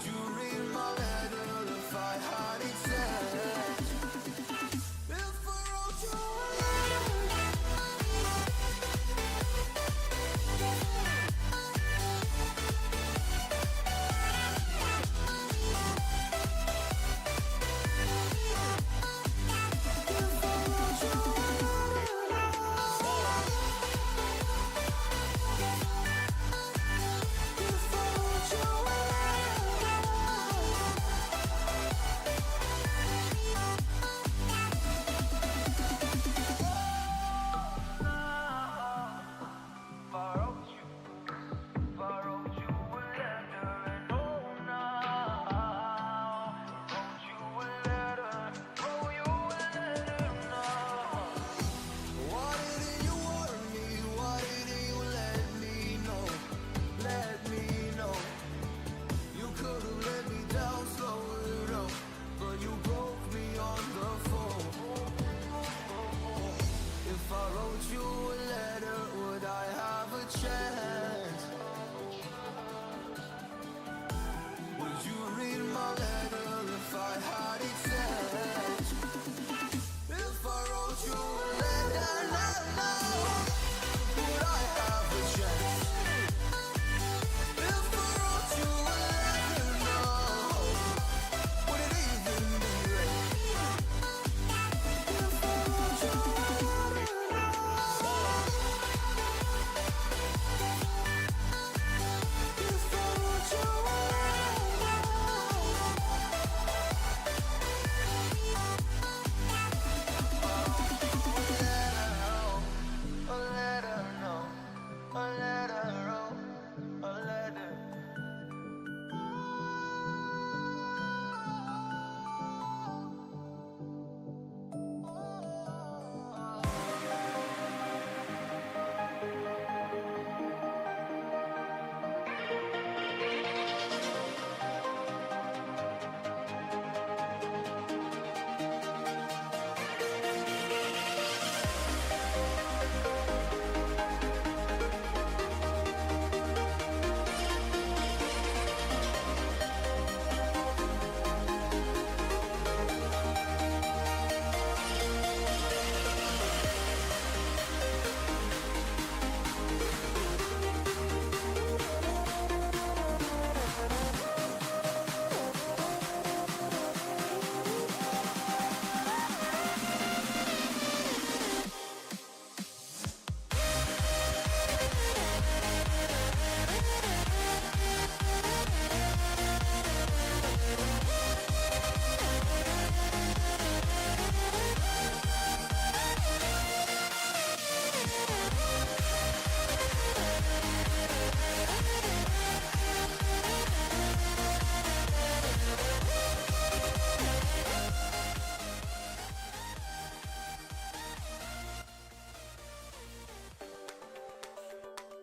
you read my letter if I had it sent? If I wrote you a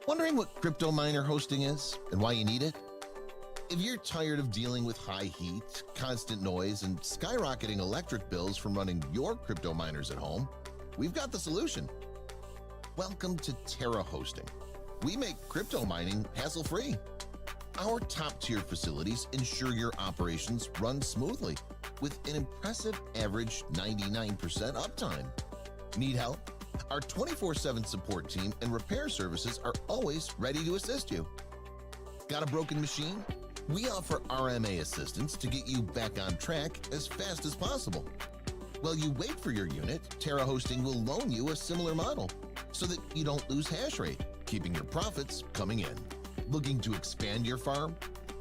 Wondering what crypto miner hosting is and why you need it? If you're tired of dealing with high heat, constant noise, and skyrocketing electric bills from running your crypto miners at home, we've got the solution. Welcome to Terra Hosting. We make crypto mining hassle-free. Our top-tier facilities ensure your operations run smoothly with an impressive average 99% uptime. Need help? Our 24/7 support team and repair services are always ready to assist you. Got a broken machine? We offer RMA assistance to get you back on track as fast as possible. While you wait for your unit, Terra Hosting will loan you a similar model so that you don't lose hash rate, keeping your profits coming in. Looking to expand your farm?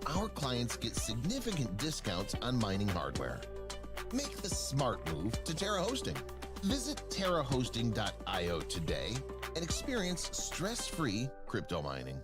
Our clients get significant discounts on mining hardware. Make the smart move to Terra Hosting. Visit terrahosting.io today and experience stress-free crypto mining.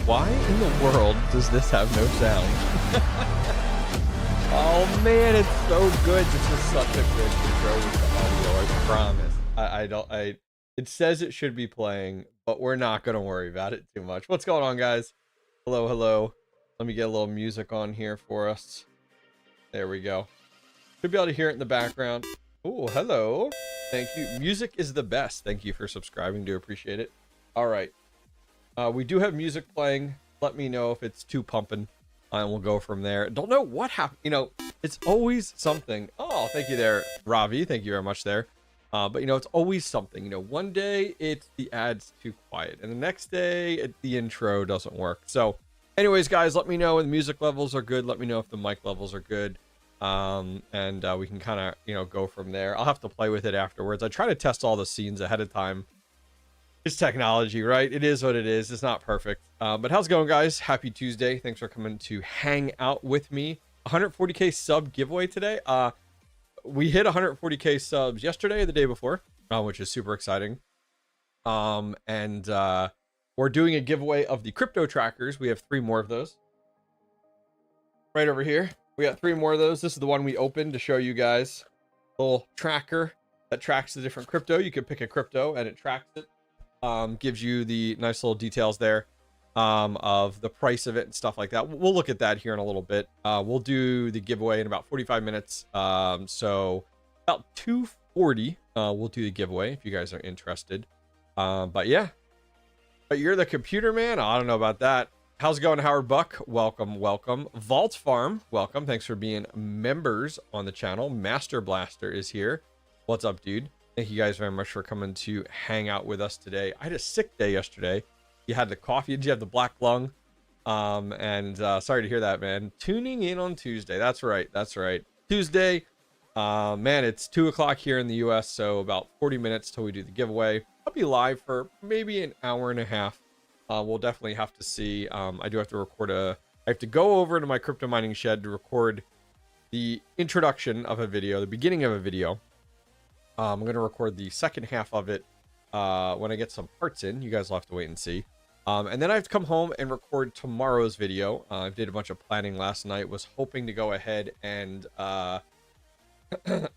why in the world does this have no sound? Oh man, it's so good. This is such a good intro with the audio, I promise. It says it should be playing, but we're not going to worry about it too much. What's going on, guys? Hello, hello. Let me get a little music on here for us. There we go. Should be able to hear it in the background. Oh, hello. Thank you. Music is the best. Thank you for subscribing. Do appreciate it. All right. We do have music playing. Let me know if it's too pumping, and we'll go from there. Don't know what happened. You know, it's always something. Oh, thank you there, Ravi. Thank you very much there. But, you know, it's always something. You know, one day it's the ads too quiet, and the next day the intro doesn't work. So, anyways, guys, let me know when the music levels are good. Let me know if the mic levels are good. And we can kind of, you know, go from there. I'll have to play with it afterwards. I try to test all the scenes ahead of time. It's technology, right? It is what it is. It's not perfect. But how's it going, guys? Happy Tuesday. Thanks for coming to hang out with me. 140K sub giveaway today. We hit 140K subs yesterday or the day before, which is super exciting. We're doing a giveaway of the crypto trackers. We have 3 more of those. Right over here. We got 3 more of those. This is the one we opened to show you guys. Little tracker that tracks the different crypto. You can pick a crypto and it tracks it. Gives you the nice little details there of the price of it and stuff like that. We'll look at that here in a little bit. We'll do the giveaway in about 45 minutes. So about 2:40, we'll do the giveaway if you guys are interested. But yeah, but you're the computer man. I don't know about that. How's it going, Howard Buck? Welcome, welcome. Vault Farm, welcome. Thanks for being members on the channel. Master Blaster is here. What's up, dude? Thank you guys very much for coming to hang out with us today. I had a sick day yesterday. You had the coffee. Did you have the black lung? Sorry to hear that, man. Tuning in on Tuesday. That's right. That's right. Tuesday. Man, it's 2 o'clock here in the US, so about 40 minutes till we do the giveaway. I'll be live for maybe an hour and a half. We'll definitely have to see. I do have to record I have to go over to my crypto mining shed to record the introduction of a video, the beginning of a video. I'm going to record the second half of it when I get some parts in. You guys will have to wait and see. And then I have to come home and record tomorrow's video. I did a bunch of planning last night. Was hoping to go ahead and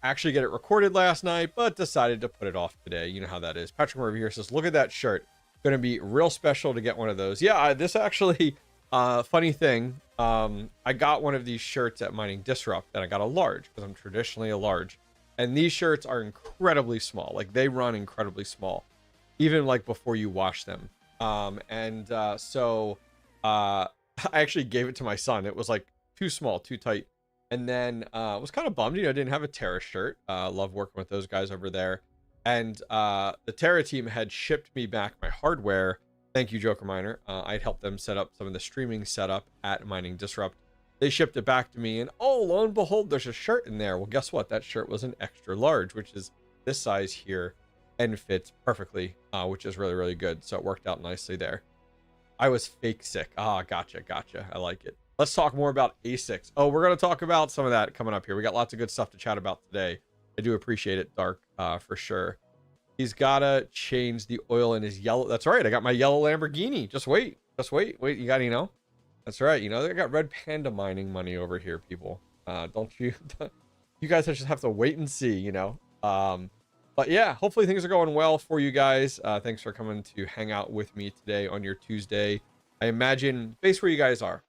actually get it recorded last night, but decided to put it off today. You know how that is. Patrick over here says, look at that shirt. Going to be real special to get one of those. Yeah, this actually, funny thing. I got one of these shirts at Mining Disrupt, and I got a large because I'm traditionally a large. And these shirts are incredibly small. Like, they run incredibly small, even like before you wash them. So I actually gave it to my son. It was like too small, too tight. And then was kind of bummed, you know, I didn't have a Terra shirt. Love working with those guys over there. And the Terra team had shipped me back my hardware. Thank you, Joker Miner. I'd helped them set up some of the streaming setup at Mining Disrupt. They shipped it back to me, and oh, lo and behold, there's a shirt in there. Well, guess what? That shirt was an extra large, which is this size here, and fits perfectly, which is really, really good. So it worked out nicely there. I was fake sick. Gotcha. I like it. Let's talk more about ASICs. Oh, we're going to talk about some of that coming up here. We got lots of good stuff to chat about today. I do appreciate it, Dark, for sure. He's got to change the oil in his yellow. That's right. I got my yellow Lamborghini. Just wait. You got, you know. That's right. You know, they got Red Panda mining money over here, people. Don't you? You guys just have to wait and see, you know. But yeah, hopefully things are going well for you guys. Thanks for coming to hang out with me today on your Tuesday. I imagine, based where you guys are.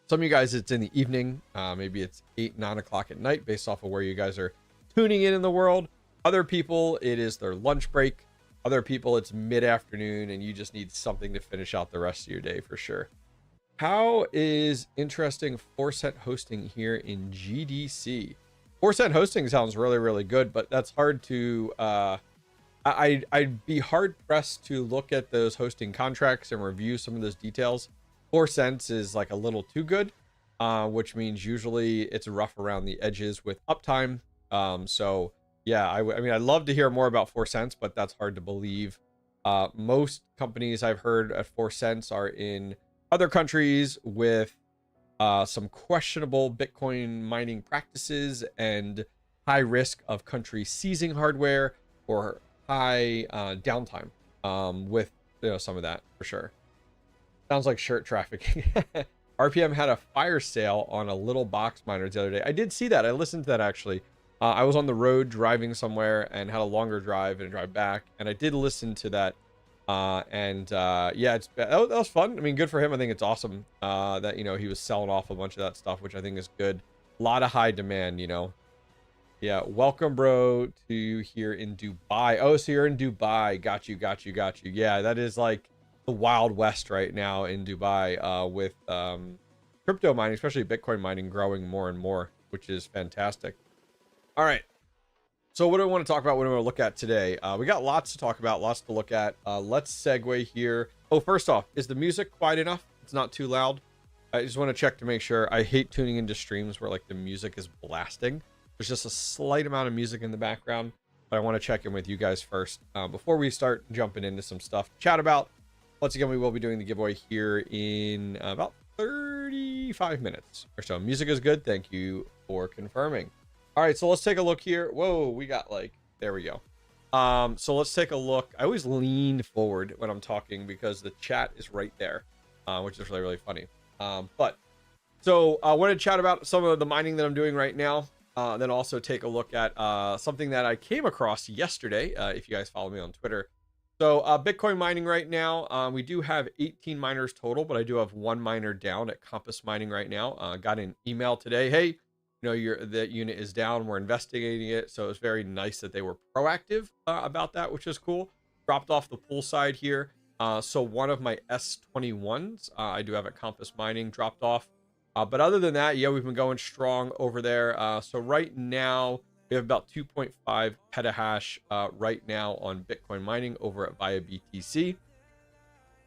Some of you guys, it's in the evening. Maybe it's 8, 9 o'clock at night, based off of where you guys are tuning in the world. Other people, it is their lunch break. Other people, it's mid-afternoon, and you just need something to finish out the rest of your day for sure. How is interesting 4cent hosting here in GDC? 4cent hosting sounds really, really good, but that's hard to, I'd be hard pressed to look at those hosting contracts and review some of those details. 4 cents is like a little too good, which means usually it's rough around the edges with uptime. So yeah, I mean, I'd love to hear more about 4 cents, but that's hard to believe. Most companies I've heard at 4 cents are in other countries with some questionable Bitcoin mining practices and high risk of countries seizing hardware or high downtime with, you know, some of that for sure. Sounds like shirt trafficking. RPM had a fire sale on a little box miner the other day. I did see that. I listened to that actually. I was on the road driving somewhere and had a longer drive and a drive back, and I did listen to that. Yeah, that was fun. I mean, good for him. I think it's awesome that, you know, he was selling off a bunch of that stuff, which I think is good. A lot of high demand, you know. Yeah, welcome, bro, to here in Dubai. Oh, so you're in Dubai. Got you. Yeah, that is like the Wild West right now in Dubai with crypto mining, especially Bitcoin mining, growing more and more, which is fantastic. All right. So what do I want to talk about? What do I want to look at today? We got lots to talk about, lots to look at. Let's segue here. Oh, first off, is the music quiet enough? It's not too loud. I just want to check to make sure. I hate tuning into streams where like the music is blasting. There's just a slight amount of music in the background, but I want to check in with you guys first before we start jumping into some stuff to chat about. Once again, we will be doing the giveaway here in about 35 minutes or so. Music is good. Thank you for confirming. All right, so let's take a look here. Whoa, we got like, there we go. So let's take a look. I always lean forward when I'm talking because the chat is right there, which is really, really funny. So I want to chat about some of the mining that I'm doing right now. Then also take a look at something that I came across yesterday, if you guys follow me on Twitter. So Bitcoin mining right now, we do have 18 miners total, but I do have one miner down at Compass Mining right now. Got an email today. Hey, you know, that unit is down. We're investigating it. So it's very nice that they were proactive about that, which is cool. Dropped off the pool side here. So one of my S21s I do have at Compass Mining dropped off. But other than that, yeah, we've been going strong over there. So right now, we have about 2.5 petahash right now on Bitcoin mining over at via BTC.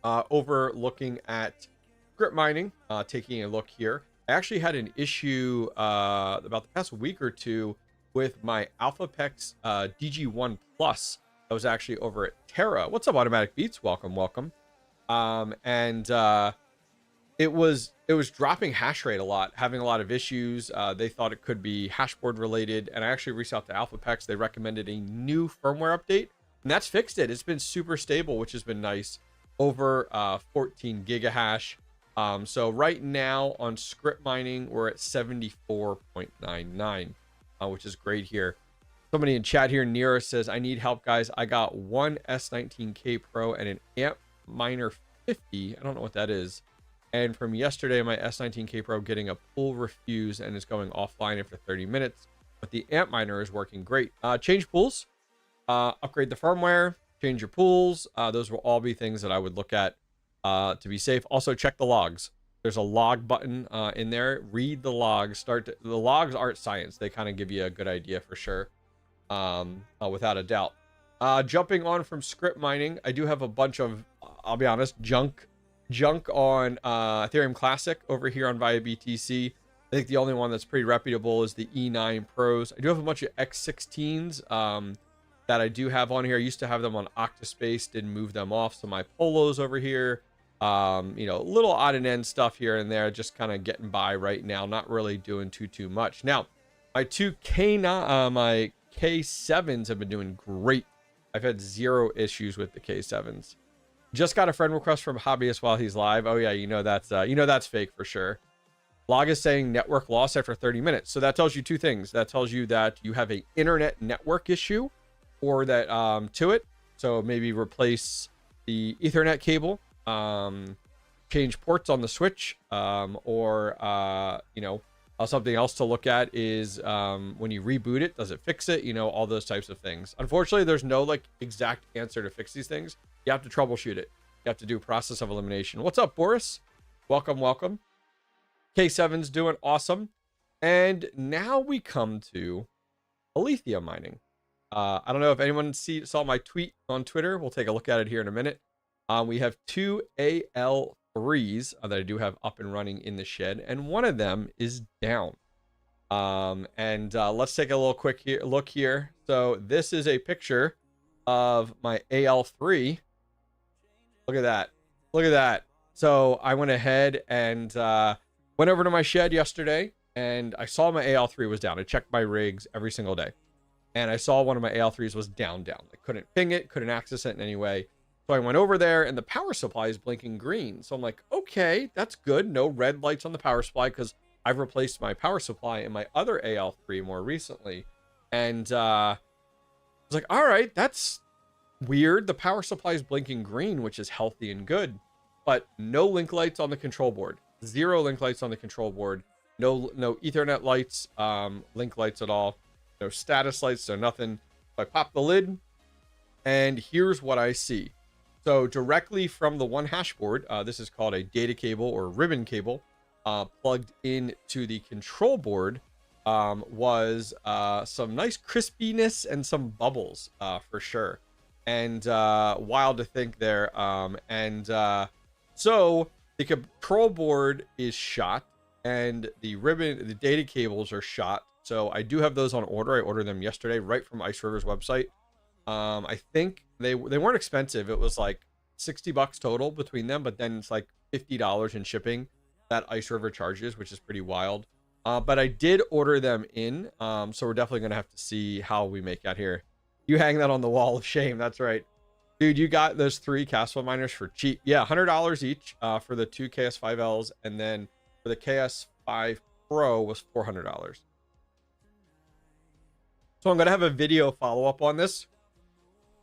Over looking at script mining, taking a look here. I actually had an issue about the past week or two with my AlphaPex DG1 Plus. I was actually over at Terra. What's up, Automatic Beats? Welcome. It was dropping hash rate a lot, having a lot of issues. They thought it could be hashboard related, and I actually reached out to AlphaPex. They recommended a new firmware update, and that's fixed it. It's been super stable, which has been nice. Over 14 gigahash. So right now on script mining, we're at 74.99, which is great here. Somebody in chat here, Nira, says, I need help, guys. I got one S19K Pro and an amp miner 50. I don't know what that is. And from yesterday, my S19K Pro getting a pull refuse and is going offline after 30 minutes. But the amp miner is working great. Change pools, upgrade the firmware, change your pools. Those will all be things that I would look at to be safe. Also, check the logs. There's a log button in there. Read the logs. The logs aren't science. They kind of give you a good idea for sure, without a doubt. Jumping on from script mining, I do have a bunch of, I'll be honest, junk on Ethereum Classic over here on via BTC. I think the only one that's pretty reputable is the E9 Pros. I do have a bunch of X16s that I do have on here. I used to have them on Octaspace, didn't move them off. So my Polos over here, you know, little odd and end stuff here and there, just kind of getting by right now, not really doing too much. Now, my my K7s have been doing great. I've had zero issues with the K7s. Just got a friend request from Hobbyist while he's live. Oh yeah, you know that's fake for sure. Log is saying network loss after 30 minutes. So that tells you two things. That tells you that you have an internet network issue, or that to it. So maybe replace the Ethernet cable, change ports on the switch, or you know, something else to look at is when you reboot it, does it fix it? You know, all those types of things. Unfortunately, there's no like exact answer to fix these things. You have to troubleshoot it. You have to do a process of elimination. What's up, Boris? Welcome. K7's doing awesome. And now we come to Alethea mining. I don't know if anyone saw my tweet on Twitter. We'll take a look at it here in a minute. We have two AL3s that I do have up and running in the shed, and one of them is down. Let's take a little quick look here. So this is a picture of my AL3. Look at that. So I went ahead and went over to my shed yesterday, and I saw my AL3 was down. I checked my rigs every single day, and I saw one of my AL3s was down. I couldn't ping it, couldn't access it in any way. So I went over there and the power supply is blinking green. So I'm like, okay, that's good. No red lights on the power supply because I've replaced my power supply in my other AL3 more recently. And I was like, all right, that's weird. The power supply is blinking green, which is healthy and good. But no link lights on the control board. 0 link lights on the control board. No Ethernet lights, link lights at all. No status lights, no nothing. So I pop the lid, and here's what I see. So directly from the one hash board, this is called a data cable or ribbon cable, plugged into the control board, was some nice crispiness and some bubbles, for sure. And wild to think there. So the control board is shot, and the data cables are shot. So I do have those on order. I ordered them yesterday right from Ice River's website. I think they weren't expensive. It was like $60 total between them, but then it's like $50 in shipping that Ice River charges, which is pretty wild. But I did order them in, so we're definitely gonna have to see how we make out here. You hang that on the wall of shame. That's right, dude. You got those 3 Caspa miners for cheap. Yeah, $100 each for the 2 KS5Ls, and then for the KS5 Pro was $400. So I'm gonna have a video follow up on this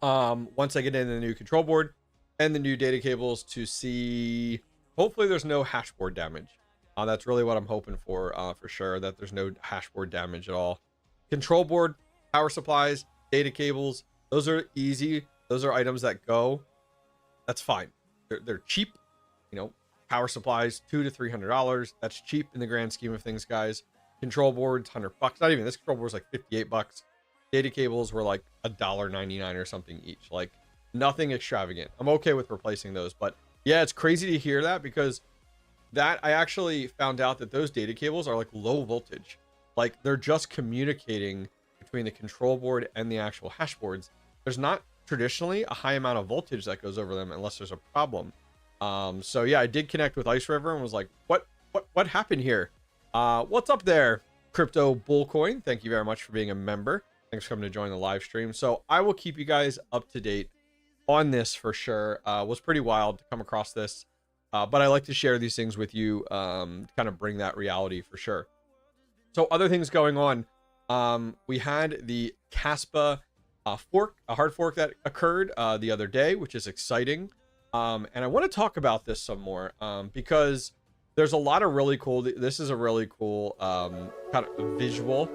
once I get in the new control board and the new data cables to see. Hopefully there's no hash board damage. That's really what I'm hoping for sure, that there's no hash board damage at all. Control board, power supplies, data cables, those are easy. Those are items that go. That's fine. They're cheap. You know, power supplies, $200 to $300. That's cheap in the grand scheme of things, guys. Control boards, $100. Not even. This control board was like $58. Data cables were like $1.99 or something each. Like nothing extravagant. I'm okay with replacing those, but yeah, it's crazy to hear that, because that I actually found out that those data cables are like low voltage. Like they're just communicating between the control board and the actual hash boards. There's not traditionally a high amount of voltage that goes over them unless there's a problem. So yeah, I did connect with Ice River and was like, what happened here? What's up there, Crypto Bullcoin? Thank you very much for being a member. Thanks for coming to join the live stream. So I will keep you guys up to date on this for sure. Was pretty wild to come across this, but I like to share these things with you, kind of bring that reality for sure. So other things going on, we had the Caspa fork, a hard fork that occurred the other day, which is exciting. And I want to talk about this some more, because there's a lot of really cool, this is a really cool kind of visual.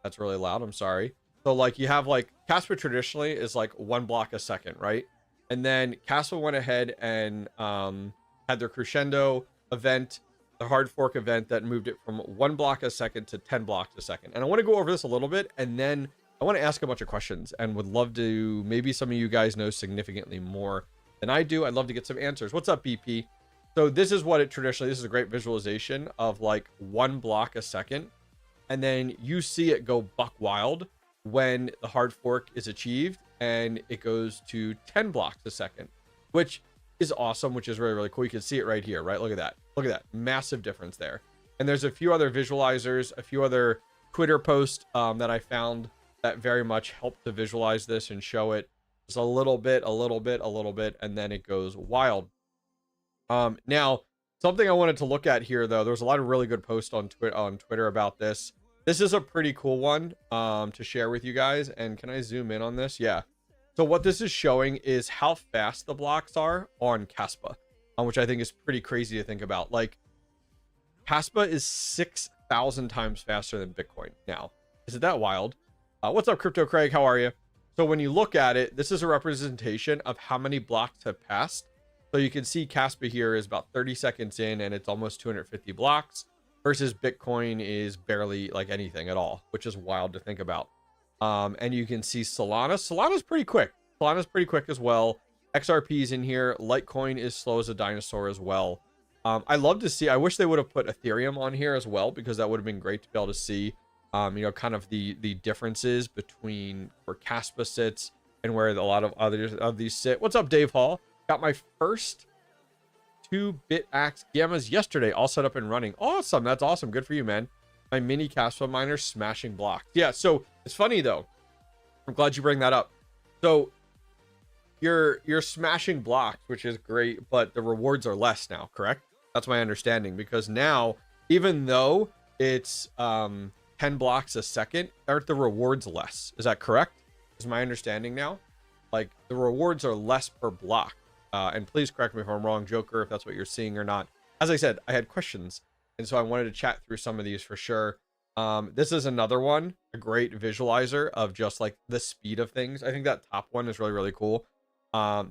That's really loud, I'm sorry. So like you have like Caspa traditionally is like 1 block a second, right? And then Caspa went ahead and had their crescendo event, the hard fork event, that moved it from 1 block a second to 10 blocks a second. And I want to go over this a little bit, and then I want to ask a bunch of questions, and would love to, maybe some of you guys know significantly more than I do. I'd love to get some answers. What's up, BP? So this is what it traditionally, this is a great visualization of like 1 block a second. And then you see it go buck wild when the hard fork is achieved, and it goes to 10 blocks a second, which is awesome, which is really, really cool. You can see it right here, right? Look at that. Look at that. Massive difference there. And there's a few other visualizers, a few other Twitter posts that I found that very much help to visualize this and show it. Just a little bit, and then it goes wild. Now, something I wanted to look at here, though, there's a lot of really good posts on Twitter about this. This is a pretty cool one to share with you guys. And can I zoom in on this? Yeah. So what this is showing is how fast the blocks are on Caspa, which I think is pretty crazy to think about. Like, Caspa is 6,000 times faster than Bitcoin now. Is it that wild? What's up, Crypto Craig? How are you? So when you look at it, this is a representation of how many blocks have passed. So you can see Caspa here is about 30 seconds in, and it's almost 250 blocks, versus Bitcoin is barely like anything at all, which is wild to think about. And you can see Solana's pretty quick. Solana's pretty quick as well. XRP's in here. Litecoin is slow as a dinosaur as well. I love to see, I wish they would have put Ethereum on here as well, because that would have been great to be able to see, you know, kind of the differences between where Caspa sits and where a lot of others of these sit. What's up, Dave Hall? Got my first 2-bit axe gammas yesterday, all set up and running. Awesome. That's awesome. Good for you, man. My mini Caspa miner smashing blocks. Yeah. So it's funny though. I'm glad you bring that up. So you're smashing blocks, which is great, but the rewards are less now, correct? That's my understanding, because now, even though it's 10 blocks a second, aren't the rewards less? Is that correct? Is my understanding now? Like, the rewards are less per block. And please correct me if I'm wrong, Joker, if that's what you're seeing or not. As I said, I had questions, and so I wanted to chat through some of these for sure. This is another one, a great visualizer of just like the speed of things. I think that top one is really, really cool.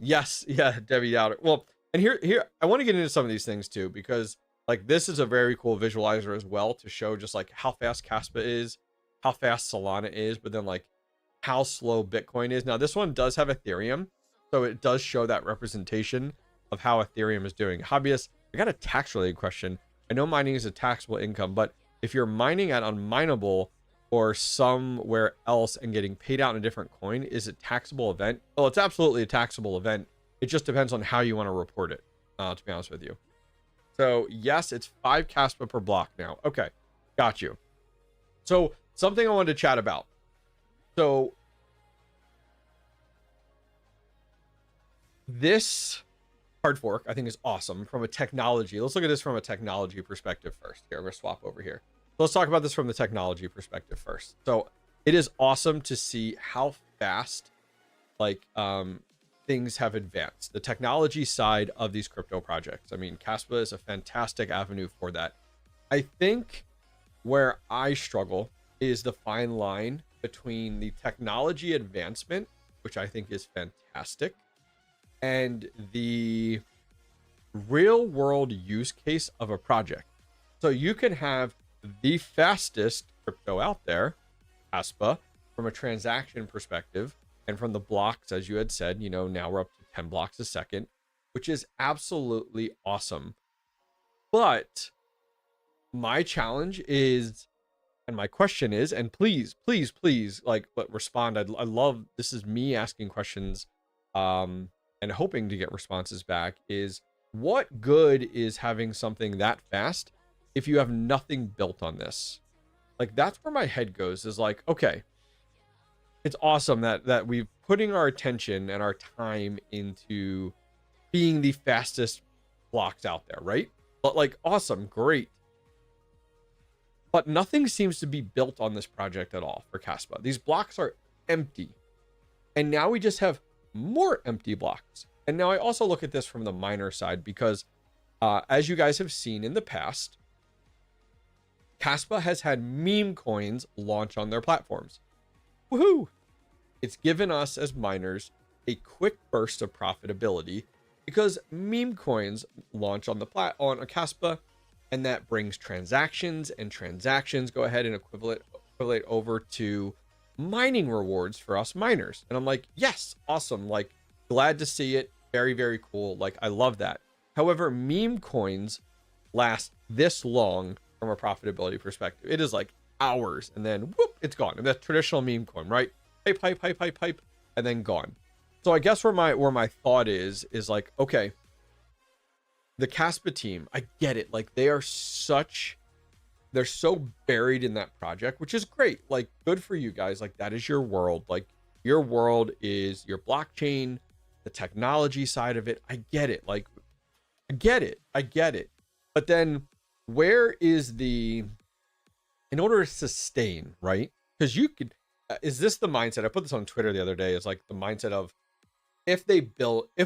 Yes, yeah, Debbie out. Well, and here, I want to get into some of these things too, because like this is a very cool visualizer as well to show just like how fast Caspa is, how fast Solana is, but then like how slow Bitcoin is. Now this one does have Ethereum, so it does show that representation of how Ethereum is doing. Hobbyist, I got a tax related question. I know mining is a taxable income, but if you're mining at unminable or somewhere else and getting paid out in a different coin, is it taxable event? Well, it's absolutely a taxable event. It just depends on how you want to report it, to be honest with you. So yes, it's 5 Caspa per block now. Okay, got you. So something I wanted to chat about. So this hard fork I think is awesome from a technology. Let's look at this from a technology perspective first. Here, I'm gonna swap over here. So let's talk about this from the technology perspective first. So it is awesome to see how fast like things have advanced. The technology side of these crypto projects. I mean, Caspa is a fantastic avenue for that. I think where I struggle is the fine line between the technology advancement, which I think is fantastic, and the real world use case of a project. So you can have the fastest crypto out there, Caspa, from a transaction perspective, and from the blocks, as you had said, you know, now we're up to 10 blocks a second, which is absolutely awesome. But my challenge is, and my question is, and please, like, but respond. I love, this is me asking questions, and hoping to get responses back, is what good is having something that fast if you have nothing built on this? Like, that's where my head goes, is like, okay, it's awesome that we're putting our attention and our time into being the fastest blocks out there, right? But like, awesome, great. But nothing seems to be built on this project at all for Caspa. These blocks are empty. And now we just have more empty blocks. And now I also look at this from the miner side, because as you guys have seen in the past, Caspa has had meme coins launch on their platforms. Woohoo! It's given us as miners a quick burst of profitability because meme coins launch on on a Caspa, and that brings transactions, and transactions go ahead and equivalent over to mining rewards for us miners. And I'm like, yes, awesome, like, glad to see it, very, very cool, like, I love that. However, meme coins last this long from a profitability perspective. It is like hours, and then whoop, it's gone. And that's traditional meme coin, right? Hype, and then gone. So I guess where my thought is like, okay, the Caspa team, I get it. Like, they're so buried in that project, which is great. Like, good for you guys. Like, that is your world. Like, your world is your blockchain, the technology side of it. I get it. Like, I get it. But then where is in order to sustain, right? Because you could, is this the mindset? I put this on Twitter the other day. It's like the mindset of, if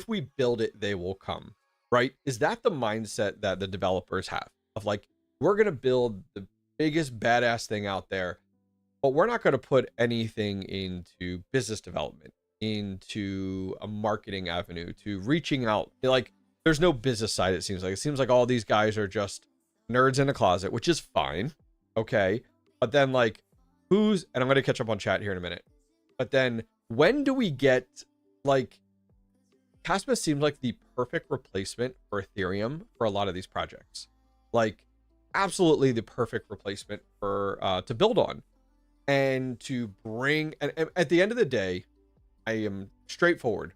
we build it, they will come, right? Is that the mindset that the developers have of like, we're going to build the biggest badass thing out there, but we're not going to put anything into business development, into a marketing avenue, to reaching out? Like, there's no business side. It seems like all these guys are just nerds in a closet, which is fine. Okay. But then like, and I'm going to catch up on chat here in a minute, but then when do we get, like, Caspa seems like the perfect replacement for Ethereum for a lot of these projects. Like, absolutely the perfect replacement for to build on and to bring. And at the end of the day, I am straightforward.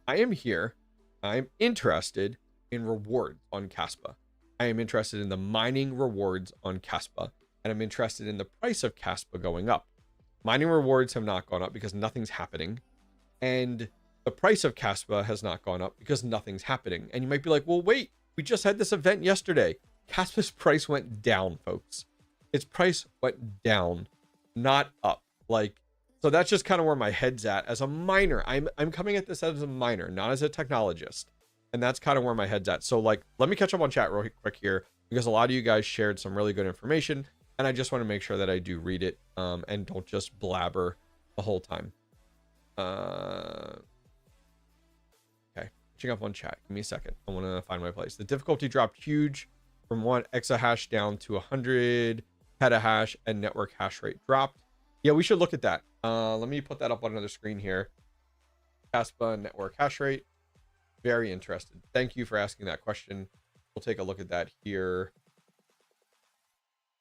I am here. I'm interested in rewards on Caspa. I am interested in the mining rewards on Caspa, and I'm interested in the price of Caspa going up. Mining rewards have not gone up because nothing's happening. the price of Caspa has not gone up because nothing's happening. And you might be like, well, wait, we just had this event yesterday. Caspa's price went down, folks. Its price went down, not up. Like, so that's just kind of where my head's at as a miner. I'm coming at this as a miner, not as a technologist. And that's kind of where my head's at. So like, let me catch up on chat real quick here, because a lot of you guys shared some really good information, and I just want to make sure that I do read it, and don't just blabber the whole time. Okay, catching up on chat. Give me a second. I want to find my place. The difficulty dropped huge from 1 exahash down to 100 petahash, and network hash rate dropped. Yeah, we should look at that. Let me put that up on another screen here. Caspa network hash rate. Very interested. Thank you for asking that question. We'll take a look at that here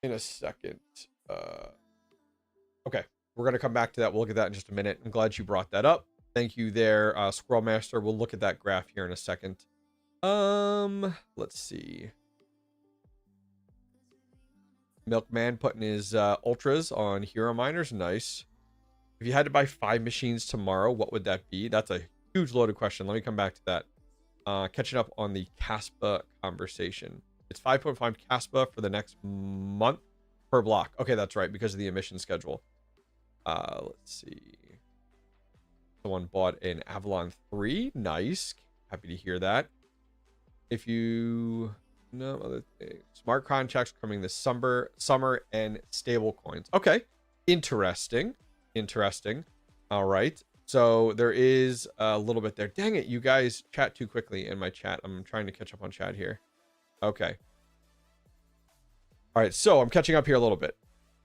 in a second. Okay, we're going to come back to that. We'll look at that in just a minute. I'm glad you brought that up. Thank you there, Squirrel Master. We'll look at that graph here in a second. Let's see. Milkman putting his ultras on hero miners. Nice. If you had to buy 5 machines tomorrow, what would that be? That's a huge loaded question. Let me come back to that. Catching up on the Caspa conversation. It's 5.5 Caspa for the next month per block. Okay, that's right, because of the emission schedule. Let's see. Someone bought an Avalon 3. Nice. Happy to hear that. If you... No other thing. Smart contracts coming this summer and stable coins. Okay. Interesting. All right. So there is a little bit there. Dang it, you guys chat too quickly in my chat. I'm trying to catch up on chat here. Okay. All right, so I'm catching up here a little bit.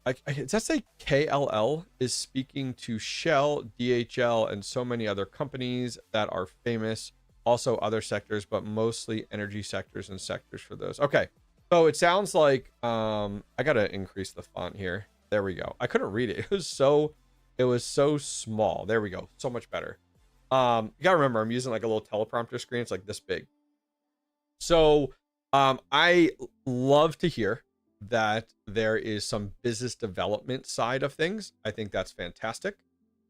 Does that say KLL is speaking to Shell, DHL, and so many other companies that are famous. Also other sectors, but mostly energy sectors and sectors for those. Okay, so it sounds like I gotta increase the font here. There we go. I couldn't read it. It was so small. There we go. So much better. You gotta remember, I'm using like a little teleprompter screen. It's like this big. So I love to hear that there is some business development side of things. I think that's fantastic.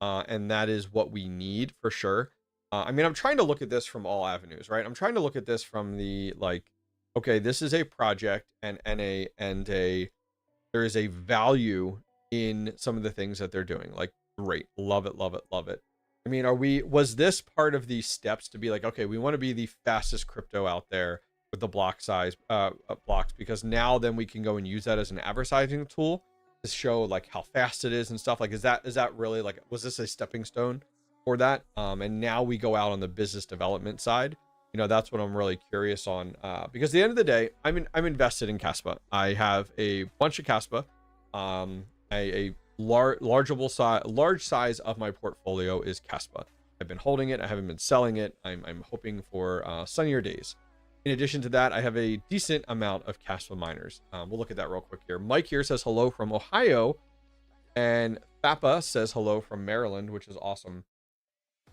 And that is what we need for sure. I mean, I'm trying to look at this from all avenues, right? I'm trying to look at this from the like, okay, this is a project and there is a value in some of the things that they're doing. Like, great, love it. I mean, was this part of the steps to be like, okay, we want to be the fastest crypto out there with the block size blocks, because now then we can go and use that as an advertising tool to show like how fast it is and stuff. Like, is that really like, was this a stepping stone for that? And now we go out on the business development side. You know, that's what I'm really curious on, because at the end of the day, I'm invested in Caspa. I have a bunch of Caspa. A large size of my portfolio is Caspa. I've been holding it. I haven't been selling it. I'm hoping for sunnier days. In addition to that, I have a decent amount of Caspa miners. We'll look at that real quick here. Mike here says hello from Ohio, and Thapa says hello from Maryland, which is awesome.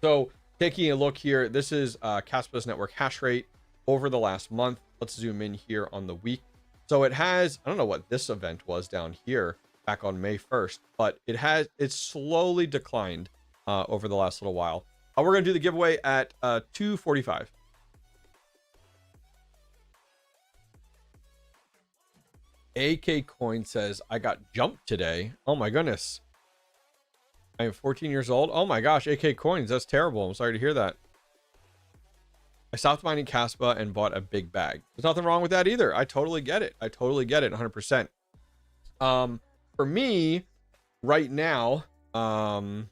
So taking a look here, this is Caspa's network hash rate over the last month. Let's zoom in here on the week. So it has, I don't know what this event was down here back on May 1st, but it's slowly declined over the last little while. We're going to do the giveaway at 2:45. AK Coin says, I got jumped today. Oh my goodness. I am 14 years old. Oh my gosh, AK Coins, that's terrible. I'm sorry to hear that. I stopped mining Caspa and bought a big bag. There's nothing wrong with that either. I totally get it. 100%. For me, right now, I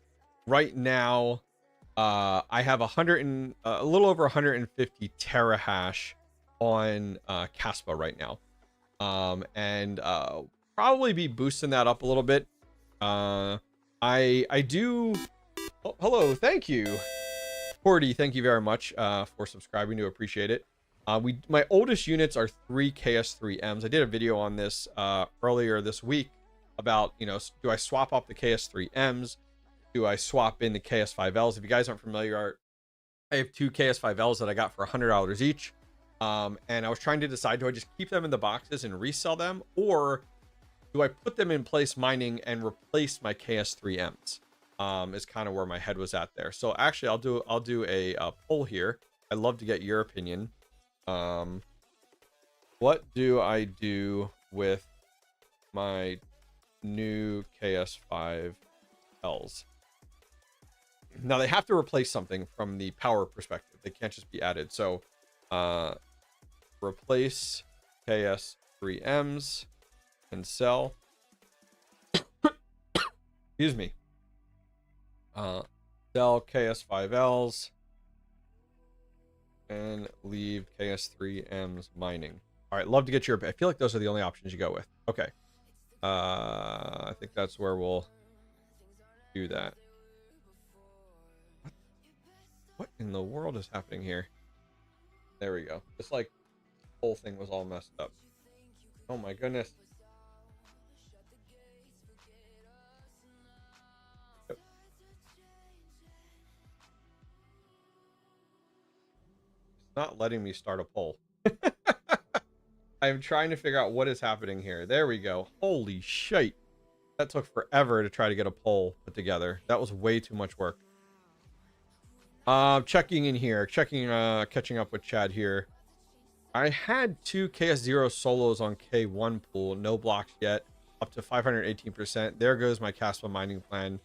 have a little over 150 terahash on Caspa right now. And probably be boosting that up a little bit. I do. Oh, hello, thank you, Cordy. Thank you very much for subscribing. Do appreciate it. My oldest units are 3 KS3Ms. I did a video on this earlier this week about, you know, do I swap up the KS3Ms? Do I swap in the KS5Ls? If you guys aren't familiar, I have 2 KS5Ls that I got for $100 each. And I was trying to decide, do I just keep them in the boxes and resell them, or do I put them in place mining and replace my KS3Ms? is kind of where my head was at there. So actually, I'll do a poll here. I'd love to get your opinion. What do I do with my new KS5Ls? Now they have to replace something from the power perspective. They can't just be added. So replace KS3Ms and sell. Excuse me. Sell KS5Ls and leave KS3Ms mining. All right, love to get your. I feel like those are the only options you go with. Okay. I think that's where we'll do that. What in the world is happening here? There we go. It's like the whole thing was all messed up. Oh my goodness. Yep. It's not letting me start a poll. I'm trying to figure out what is happening here. There we go. Holy shit. That took forever to try to get a poll put together. That was way too much work. Checking in here, catching up with Chad here. I had 2 KS0 solos on K1 pool, no blocks yet, up to 518%. There goes my Caspa mining plan.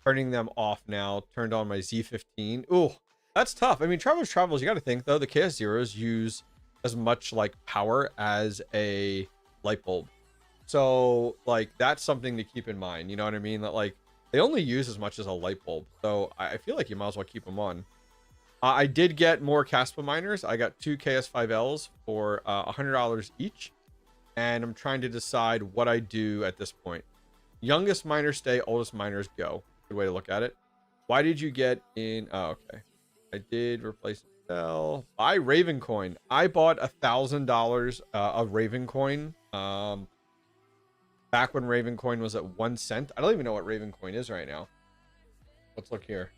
Turning them off now, turned on my Z15. Ooh, that's tough. I mean, travels, you got to think though, the KS0s use as much like power as a light bulb. So like, that's something to keep in mind. You know what I mean? That like, they only use as much as a light bulb. So I feel like you might as well keep them on. I did get more Caspa miners. I got 2 KS5Ls for $100 each. And I'm trying to decide what I do at this point. Youngest miners stay, oldest miners go. Good way to look at it. Why did you get in? Oh, okay. I did replace sell. Buy Raven coin. I bought $1,000 of Raven coin. Back when Raven coin was at 1 cent. I don't even know what Raven coin is right now. Let's look here.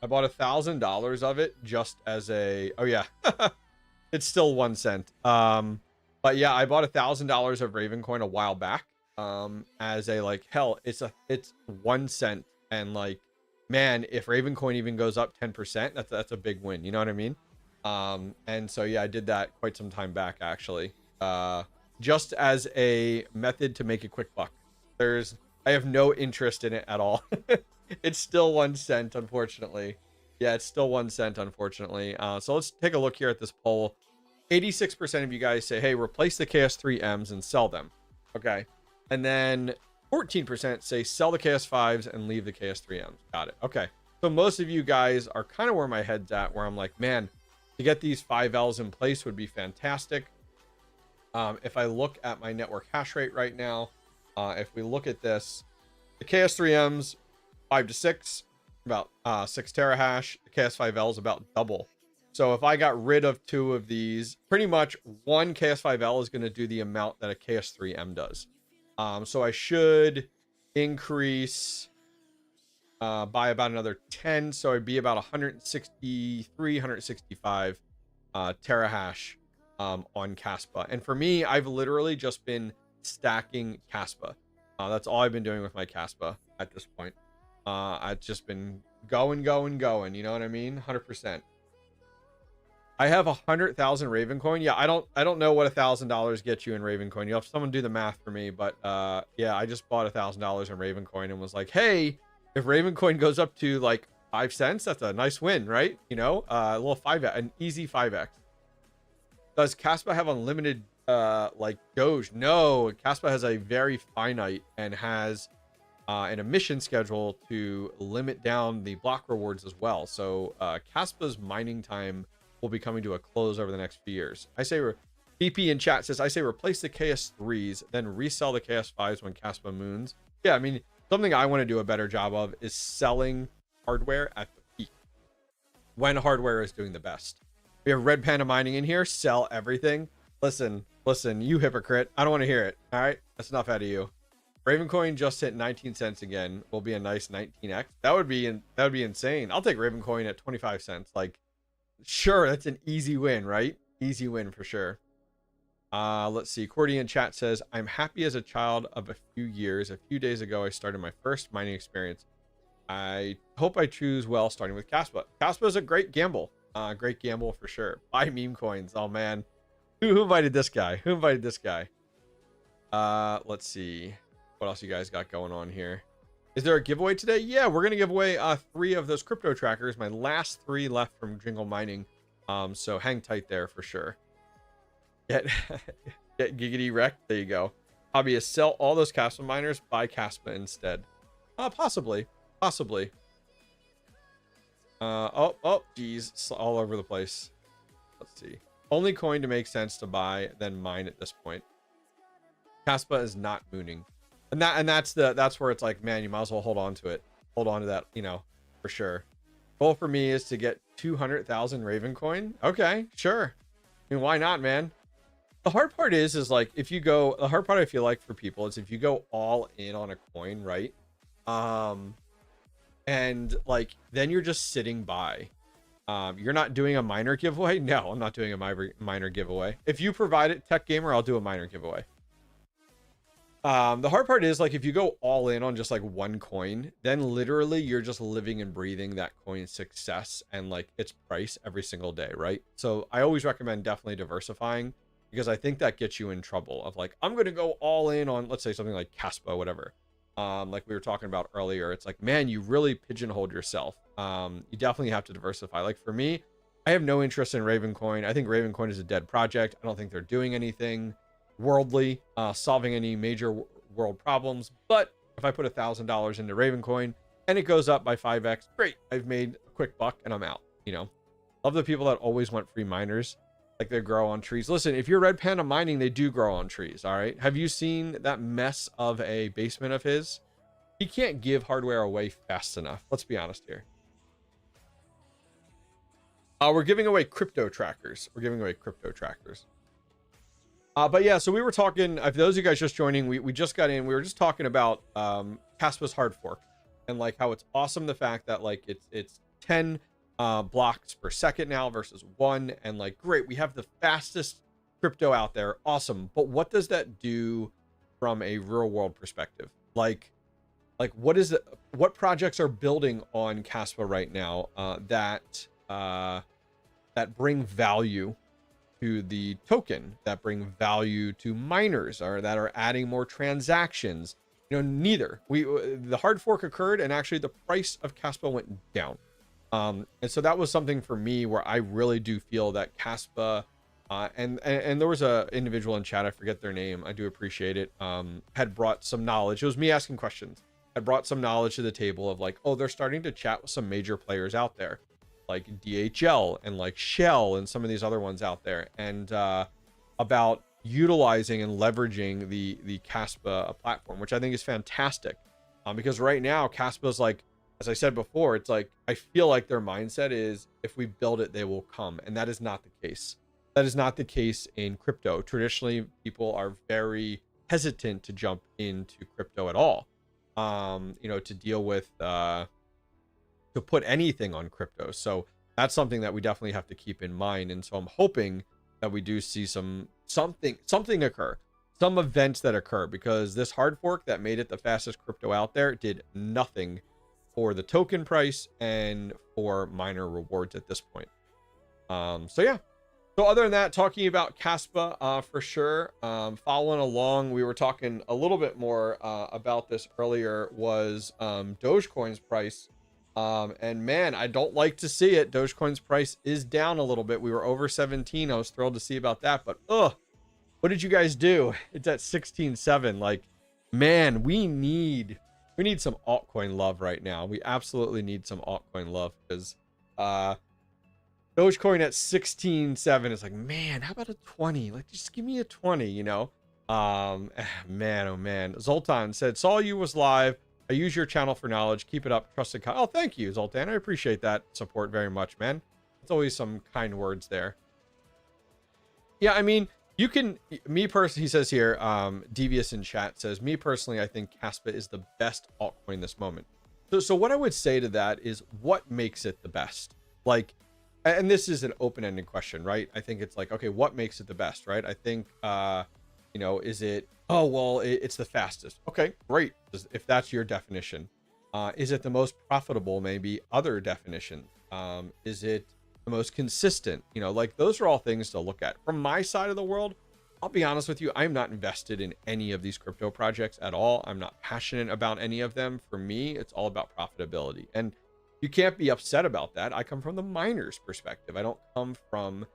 I bought $1,000 of it just as a. Oh yeah, it's still 1 cent. But yeah, I bought $1,000 of Raven coin a while back. As a like hell, it's 1 cent, and like, man, if Raven coin even goes up 10%, that's a big win. You know what I mean? And so yeah, I did that quite some time back actually. Just as a method to make a quick buck. I have no interest in it at all. It's still 1 cent, unfortunately. Yeah, it's still 1 cent, unfortunately. So let's take a look here at this poll. 86% of you guys say, hey, replace the KS3Ms and sell them. Okay. And then 14% say sell the KS5s and leave the KS3Ms. Got it. Okay. So most of you guys are kind of where my head's at, where I'm like, man, to get these 5Ls in place would be fantastic. If I look at my network hash rate right now, if we look at this, the KS3Ms 5 to 6, about 6 terahash. The KS5L is about double. So if I got rid of 2 of these, pretty much 1 KS5L is going to do the amount that a KS3M does. So I should increase by about another 10. So I'd be about 163, 165 terahash on Caspa. And for me, I've literally just been stacking Caspa. That's all I've been doing with my Caspa at this point. I've just been going. You know what I mean? 100%. I have 100,000 Raven coin. Yeah, I don't know what $1,000 gets you in Raven coin. You'll have someone do the math for me, but yeah, I just bought $1,000 in Raven coin and was like, hey, if Raven coin goes up to like 5 cents, that's a nice win, right? You know, a little 5x, an easy 5x. Does Caspa have unlimited like Doge? No, Caspa has a very finite and has an emission schedule to limit down the block rewards as well. So Caspa's mining time will be coming to a close over the next few years. I say, BP in chat says, I say replace the KS3s, then resell the KS5s when Caspa moons. Yeah, I mean, something I want to do a better job of is selling hardware at the peak when hardware is doing the best. We have Red Panda Mining in here. Sell everything. Listen, you hypocrite. I don't want to hear it. All right, that's enough out of you. Ravencoin just hit 19 cents again. Will be a nice 19x. That would be insane. I'll take Ravencoin at 25 cents. Like, sure, that's an easy win, right? Easy win for sure. Let's see. Cordy in chat says, I'm happy as a child of a few years. A few days ago, I started my first mining experience. I hope I choose well, starting with Caspa. Caspa is a great gamble. Great gamble for sure. Buy meme coins. Oh, man. Who invited this guy? Who invited this guy? Let's see. What else you guys got going on here? Is there a giveaway today? Yeah, we're going to give away 3 of those crypto trackers. My last 3 left from Jingle Mining. So hang tight there for sure. Get giggity wrecked. There you go. Hobbyist, sell all those Caspa miners, buy Caspa instead. Possibly. Oh, geez, all over the place. Let's see. Only coin to make sense to buy, then mine at this point. Caspa is not mooning, and that's where it's like, man, you might as well hold on to it. Hold on to that, you know, for sure. Goal for me is to get 200,000 Raven coin. Okay, sure. I mean, why not, man? The hard part is like, the hard part I feel like for people is if you go all in on a coin, right? And like, then you're just sitting by. You're not doing a miner giveaway. No, I'm not doing a miner giveaway. If you provide it, Tech Gamer, I'll do a miner giveaway. The hard part is like, if you go all in on just like one coin, then literally you're just living and breathing that coin's success and like its price every single day, right? So I always recommend definitely diversifying, because I think that gets you in trouble of like, I'm going to go all in on, let's say something like Caspa, whatever. Like we were talking about earlier, it's like, man, you really pigeonholed yourself. You definitely have to diversify. Like for me, I have no interest in Ravencoin. I think Ravencoin is a dead project. I don't think they're doing anything worldly, solving any major world problems. But if I put $1,000 into Ravencoin and it goes up by 5x, great. I've made a quick buck and I'm out. You know, love the people that always want free miners. Like they grow on trees. Listen, if you're Red Panda Mining, they do grow on trees. All right. Have you seen that mess of a basement of his? He can't give hardware away fast enough. Let's be honest here. We're giving away crypto trackers. But yeah, so we were talking, for those of you guys just joining, we just got in. We were just talking about Caspa's hard fork and like how it's awesome, the fact that like it's 10 blocks per second now versus 1, and like, great, we have the fastest crypto out there. Awesome. But what does that do from a real world perspective? Like what projects are building on Caspa right now that bring value to the token, that bring value to miners, or that are adding more transactions? You know, neither. The hard fork occurred and actually the price of Caspa went down. And so that was something for me where I really do feel that Caspa, and there was a individual in chat, I forget their name, I do appreciate it, had brought some knowledge. It was me asking questions. Had brought some knowledge to the table of like, oh, they're starting to chat with some major players out there, like DHL and like Shell and some of these other ones out there, and about utilizing and leveraging the Caspa platform, which I think is fantastic, because right now Caspa is like, as I said before, it's like, I feel like their mindset is, if we build it, they will come. And that is not the case. That is not the case in crypto. Traditionally, people are very hesitant to jump into crypto at all. You know, to deal with, to put anything on crypto. So that's something that we definitely have to keep in mind. And so I'm hoping that we do see something occur, some events that occur, because this hard fork that made it the fastest crypto out there did nothing for the token price and for miner rewards at this point. So yeah. So other than that, talking about Caspa, for sure, following along, we were talking a little bit more about this earlier, was Dogecoin's price. And man, I don't like to see it. Dogecoin's price is down a little bit. We were over 17. I was thrilled to see about that, but what did you guys do? It's at 16.7. Like, man, we need some altcoin love right now. We absolutely need some altcoin love, because Dogecoin at 16.7 is like, man, how about a 20? Like, just give me a 20, you know? Man, oh man. Zoltan said, saw you was live. I use your channel for knowledge. Keep it up. Trusted. Oh, thank you, Zoltan. I appreciate that support very much, man. It's always some kind words there. Yeah, I mean, you can, me personally, he says here, Devious in chat says, me personally, I think Caspa is the best altcoin this moment. So what I would say to that is, what makes it the best? Like, and this is an open-ended question, right? I think it's like, okay, what makes it the best, right? I think, you know, is it, oh, well, it's the fastest. Okay, great. If that's your definition. Is it the most profitable? Maybe other definition. Is it the most consistent? You know, like those are all things to look at. From my side of the world, I'll be honest with you, I'm not invested in any of these crypto projects at all. I'm not passionate about any of them. For me, it's all about profitability. And you can't be upset about that. I come from the miner's perspective. I don't come from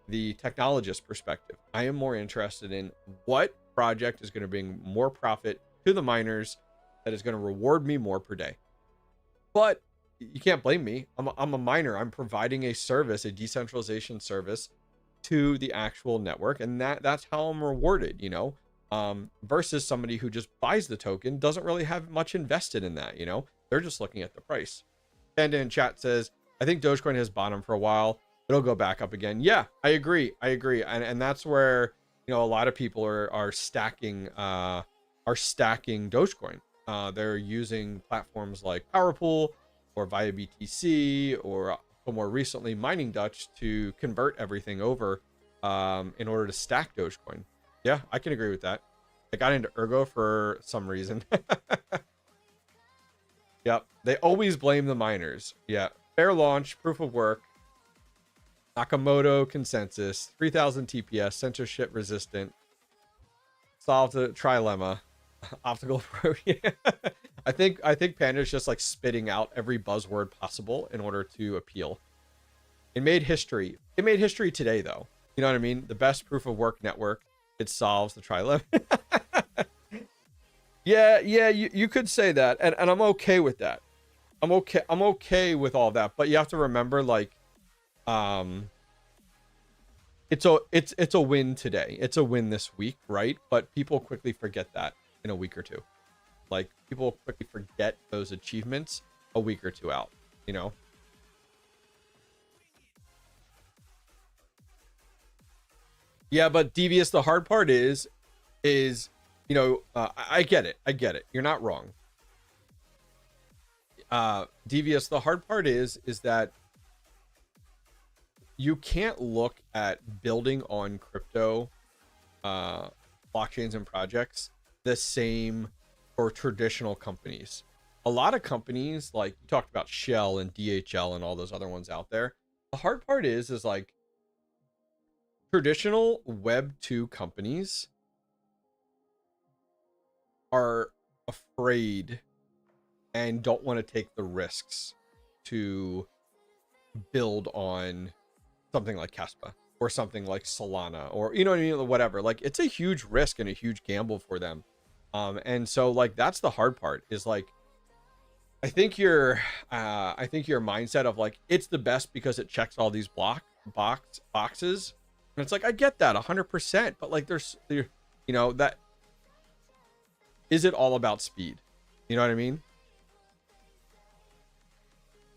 the technologist perspective. I am more interested in what project is going to bring more profit to the miners, that is going to reward me more per day. But you can't blame me. I'm a miner. I'm providing a service, a decentralization service to the actual network, and that's how I'm rewarded, you know, versus somebody who just buys the token, doesn't really have much invested in that, you know. They're just looking at the price. Panda in chat says, I think Dogecoin has bottomed for a while. It'll go back up again. Yeah, I agree. And that's where, you know, a lot of people are stacking Dogecoin. They're using platforms like PowerPool or via BTC or more recently Mining Dutch to convert everything over in order to stack Dogecoin. Yeah, I can agree with that. I got into Ergo for some reason. Yep, they always blame the miners. Yeah, fair launch, proof of work, Nakamoto consensus, 3000 TPS, censorship resistant, solved the trilemma. Optical pro. Yeah. I think Panda's just like spitting out every buzzword possible in order to appeal. It made history. It made history today, though. You know what I mean? The best proof of work network. It solves the trilemma. Yeah, you could say that, and I'm okay with that. I'm okay with all that. But you have to remember, like, it's a win today. It's a win this week, right? But people quickly forget that in a week or two. Like, people quickly forget those achievements a week or two out, you know. Yeah, but Devious, the hard part is you know, I get it, you're not wrong. Devious, the hard part is that you can't look at building on crypto blockchains and projects the same for traditional companies. A lot of companies, like you talked about Shell and DHL and all those other ones out there, the hard part is like traditional web 2 companies are afraid and don't want to take the risks to build on something like Caspa or something like Solana, or, you know what I mean, whatever. Like, it's a huge risk and a huge gamble for them. And so, like, that's the hard part, is like, I think your mindset of like, it's the best because it checks all these boxes. And it's like, I get that 100%, but like, there's, you know, that, is it all about speed? You know what I mean?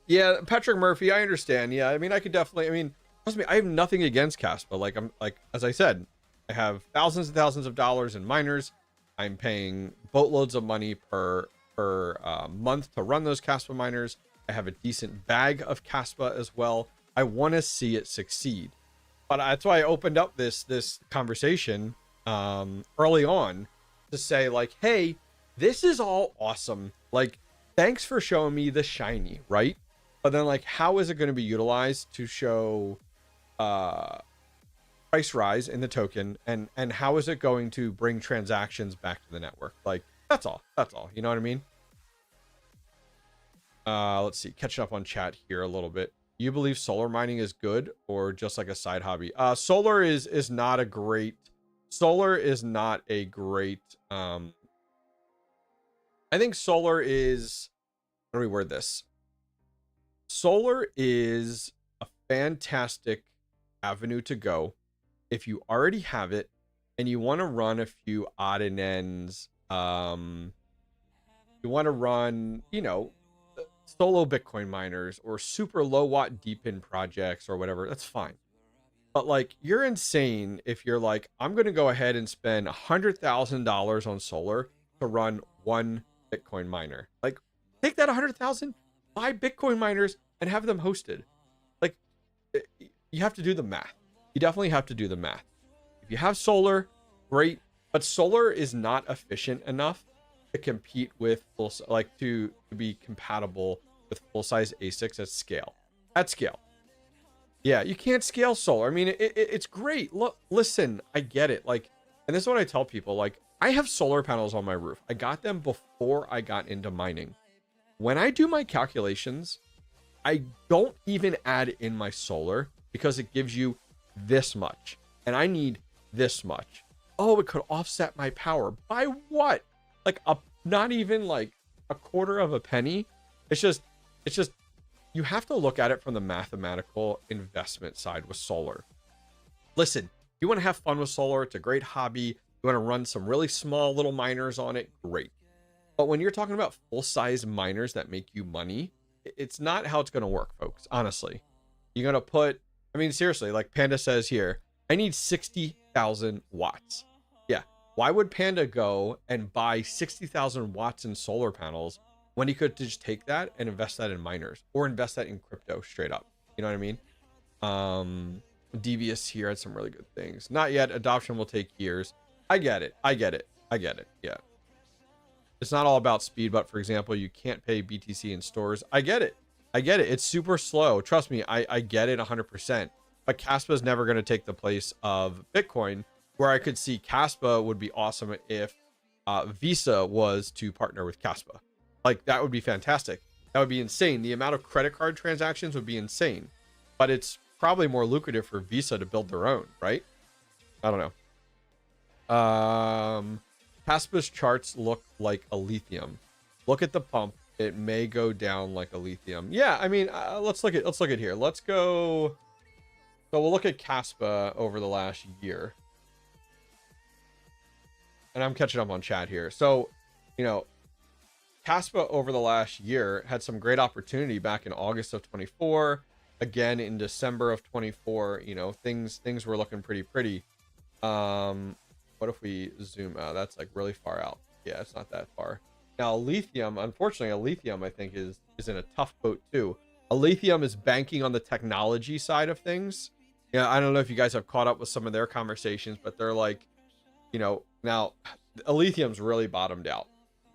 Yeah, Patrick Murphy, I understand. Yeah, I mean, I could definitely, I mean, trust me, I have nothing against Caspa. Like, I'm like, as I said, I have thousands and thousands of dollars in miners. I'm paying boatloads of money per month to run those Caspa miners. I have a decent bag of Caspa as well. I want to see it succeed, but that's why I opened up this conversation early on to say, like, hey, this is all awesome. Like, thanks for showing me the shiny, right? But then, like, how is it going to be utilized to show price rise in the token, and how is it going to bring transactions back to the network? Like, that's all. You know what I mean? Let's see, catching up on chat here a little bit. You believe solar mining is good or just like a side hobby? Solar is not a great I think solar is, how do we word this? Solar is a fantastic avenue to go if you already have it and you want to run a few odd and ends. You want to run, you know, solo Bitcoin miners or super low watt DEPIN projects or whatever. That's fine. But like, you're insane if you're like, I'm going to go ahead and spend $100,000 on solar to run one Bitcoin miner. Like, take that 100,000, buy Bitcoin miners and have them hosted. Like, you have to do the math. You definitely have to do the math. If you have solar, great, but solar is not efficient enough to compete with to be compatible with full-size ASICs at scale. At scale. Yeah, you can't scale solar. I mean, it's great. Look, listen, I get it. Like, and this is what I tell people. Like, I have solar panels on my roof. I got them before I got into mining. When I do my calculations, I don't even add in my solar because it gives you this much, and I need this much. Oh, it could offset my power by what? Like not even like a quarter of a penny. It's just you have to look at it from the mathematical investment side with solar. Listen, you want to have fun with solar, it's a great hobby. You want to run some really small little miners on it, great. But when you're talking about full-size miners that make you money, it's not how it's going to work, folks. Honestly, you're going to put, I mean, seriously, like Panda says here, I need 60,000 watts. Yeah. Why would Panda go and buy 60,000 watts in solar panels when he could just take that and invest that in miners or invest that in crypto straight up? You know what I mean? Devious here had some really good things. Not yet. Adoption will take years. I get it. Yeah. It's not all about speed, but for example, you can't pay BTC in stores. I get it. It's super slow. Trust me, I get it 100%. But Caspa is never going to take the place of Bitcoin, where I could see Caspa would be awesome if Visa was to partner with Caspa. Like, that would be fantastic. That would be insane. The amount of credit card transactions would be insane. But it's probably more lucrative for Visa to build their own, right? I don't know. Caspa's charts look like a lithium. Look at the pump. It may go down like a lithium. Yeah, I mean, let's look at here. Let's go. So we'll look at Caspa over the last year. And I'm catching up on chat here. So, you know, Caspa over the last year had some great opportunity back in August of 24. Again, in December of 24, you know, things were looking pretty. What if we zoom out? That's like really far out. Yeah, it's not that far. Now, lithium, unfortunately, a lithium, I think, is in a tough boat too. A lithium is banking on the technology side of things. Yeah, I don't know if you guys have caught up with some of their conversations, but they're like, you know, now a lithium's really bottomed out.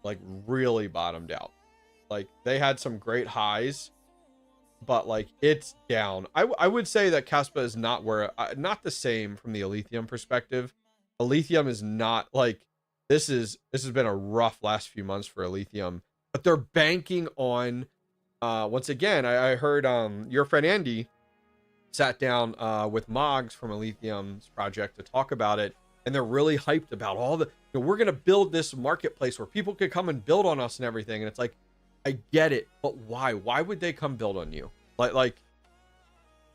Like, really bottomed out. Like, they had some great highs, but like, it's down. I would say that Caspa is not not the same from the lithium perspective. Lithium is not like, this has been a rough last few months for lithium, but they're banking on once again, I heard your friend Andy sat down with Moggs from Lithium's project to talk about it, and they're really hyped about all the, you know, we're gonna build this marketplace where people could come and build on us and everything. And it's like, I get it, but why would they come build on you? Like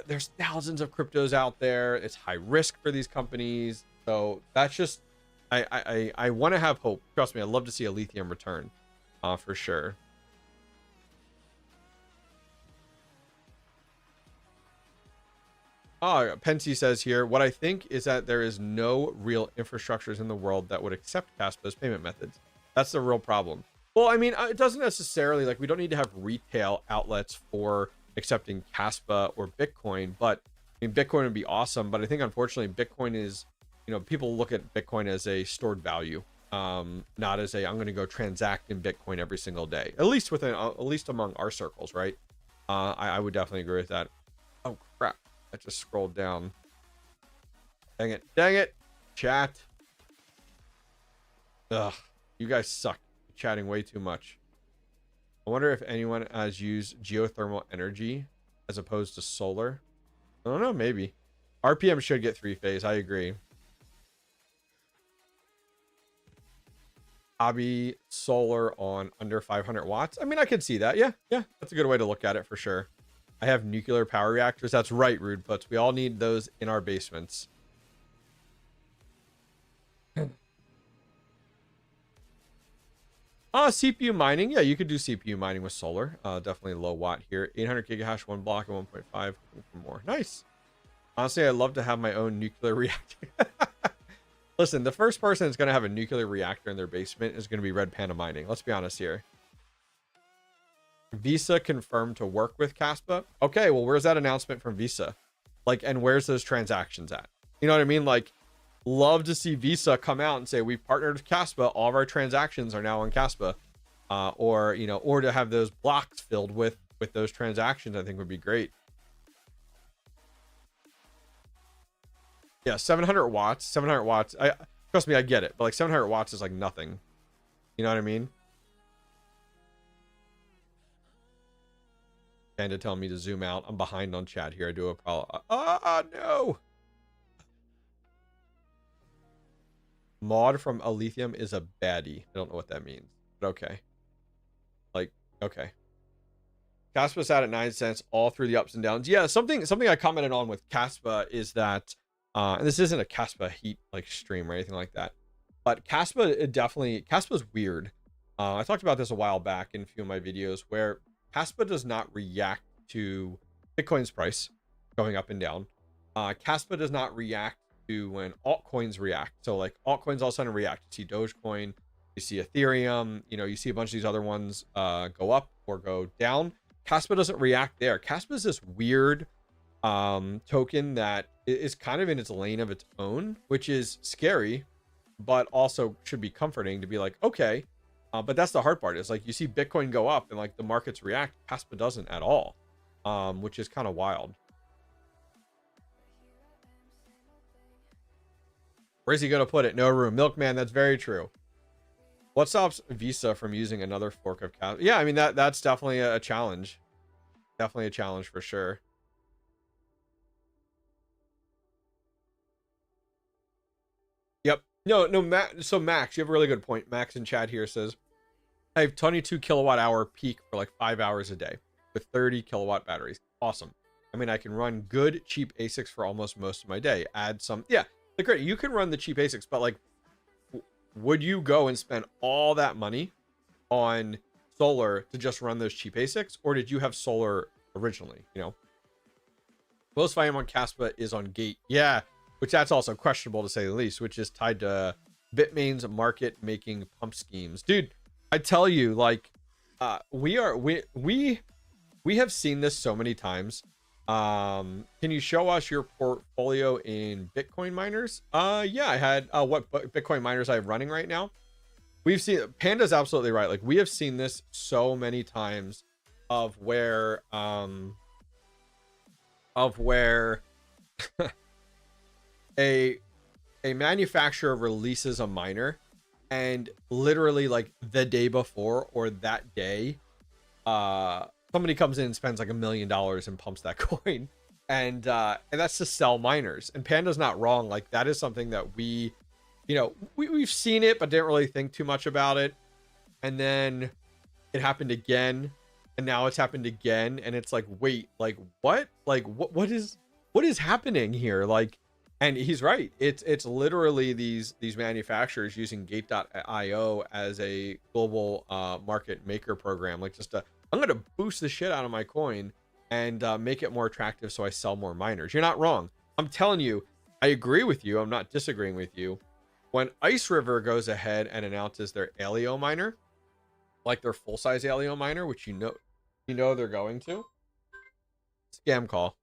there's thousands of cryptos out there. It's high risk for these companies. So that's just, I want to have hope. Trust me, I'd love to see a lithium return, for sure. Pensy says here, what I think is that there is no real infrastructures in the world that would accept Caspa's payment methods. That's the real problem. Well, I mean, it doesn't necessarily, like, we don't need to have retail outlets for accepting Caspa or Bitcoin, but I mean, Bitcoin would be awesome. But I think, unfortunately, Bitcoin is, you know, people look at Bitcoin as a stored value, not as a, I'm going to go transact in Bitcoin every single day, at least among our circles, right? I would definitely agree with that. Oh, crap. I just scrolled down. Dang it. Chat. Ugh, you guys suck. Chatting way too much. I wonder if anyone has used geothermal energy as opposed to solar. I don't know, maybe. RPM should get 3-phase. I agree. Hobby solar on under 500 watts. I mean, I could see that. Yeah, that's a good way to look at it for sure. I have nuclear power reactors. That's right, Rude Puts. We all need those in our basements. CPU mining. Yeah, you could do CPU mining with solar. Definitely low watt here. 800 gigahash, one block, and 1.5 for more. Nice. Honestly, I'd love to have my own nuclear reactor. Listen, the first person that's going to have a nuclear reactor in their basement is going to be Red Panda Mining. Let's be honest here. Visa confirmed to work with Caspa. Okay, well, where's that announcement from Visa? Like, and where's those transactions at? You know what I mean? Like, love to see Visa come out and say, we've partnered with Caspa. All of our transactions are now on Caspa. Or, you know, or to have those blocks filled with those transactions, I think would be great. Yeah, 700 watts. 700 watts. Trust me, I get it. But like 700 watts is like nothing. You know what I mean? Panda telling me to zoom out. I'm behind on chat here. I do apologize. No. Mod from Aletheum is a baddie. I don't know what that means, but okay. Like, okay. Caspa's out at 9 cents all through the ups and downs. Yeah, something I commented on with Caspa is that, and this isn't a Caspa heat like stream or anything like that, but Caspa's weird. I talked about this a while back in a few of my videos where Caspa does not react to Bitcoin's price going up and down. Caspa does not react to when altcoins react. So like altcoins all of a sudden react. You see Dogecoin, you see Ethereum, you know, you see a bunch of these other ones go up or go down. Caspa doesn't react there. Caspa is this weird token that is kind of in its lane of its own, which is scary, but also should be comforting to be like, okay. But that's the hard part, is like you see Bitcoin go up and like the markets react. Caspa doesn't at all, which is kind of wild. Where's he going to put it? No room. Milkman, that's very true. What stops Visa from using another fork of Caspa? Yeah, I mean, that's definitely a challenge. Definitely a challenge for sure. Yep. No, so Max, you have a really good point. Max in chat here says, I have 22 kilowatt hour peak for like 5 hours a day with 30 kilowatt batteries. Awesome. I mean, I can run good, cheap ASICs for almost most of my day. Add some, yeah, like great. You can run the cheap ASICs, but like, would you go and spend all that money on solar to just run those cheap ASICs? Or did you have solar originally, you know? Most volume on Caspa is on Gate. Yeah, which that's also questionable to say the least, which is tied to Bitmain's market making pump schemes. Dude, I tell you, like, we have seen this so many times. Can you show us your portfolio in Bitcoin miners? Yeah, I had what Bitcoin miners I have running right now. We've seen, Panda's absolutely right. Like, we have seen this so many times of where a manufacturer releases a miner and literally like the day before or that day, somebody comes in and spends like $1 million and pumps that coin, and that's to sell miners. And Panda's not wrong. Like, that is something that we've seen it, but didn't really think too much about it. And then it happened again, and now it's happened again, and it's like, wait, like what? Like what is happening here? Like, and he's right. It's literally these manufacturers using Gate.io as a global market maker program, like just I'm going to boost the shit out of my coin and make it more attractive so I sell more miners. You're not wrong. I'm telling you, I agree with you. I'm not disagreeing with you. When Ice River goes ahead and announces their Alio miner, like their full-size Alio miner, which you know they're going to. Scam call.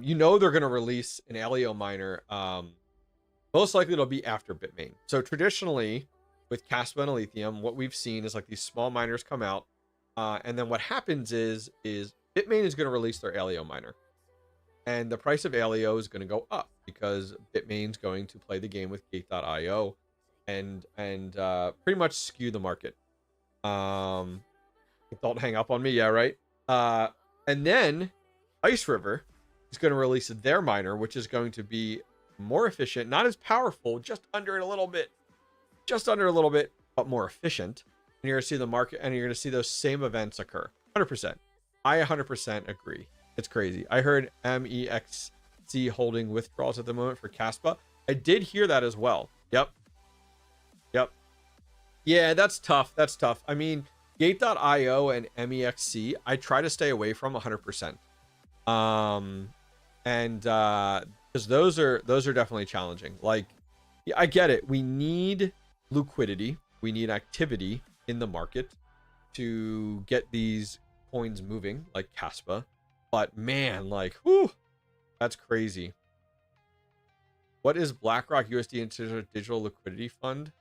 You know they're going to release an Alio miner. Most likely it'll be after Bitmain. So traditionally, with Caspa and Aletheum, what we've seen is like these small miners come out. And then what happens is Bitmain is going to release their Alio miner, and the price of Alio is going to go up because Bitmain's going to play the game with Gate.io and pretty much skew the market. Don't hang up on me. Yeah, right. And then Ice River is going to release their miner, which is going to be more efficient, not as powerful, just under a little bit, but more efficient. And you're going to see the market, and you're going to see those same events occur. 100%. I 100% agree. It's crazy. I heard MEXC holding withdrawals at the moment for Caspa. I did hear that as well. Yep. Yeah, that's tough. I mean, Gate.io and MEXC, I try to stay away from 100%. Because those are definitely challenging. Like, yeah, I get it. We need liquidity. We need activity in the market to get these coins moving, like Caspa. But man, like, whew, That's crazy. What is BlackRock USD Digital Liquidity Fund?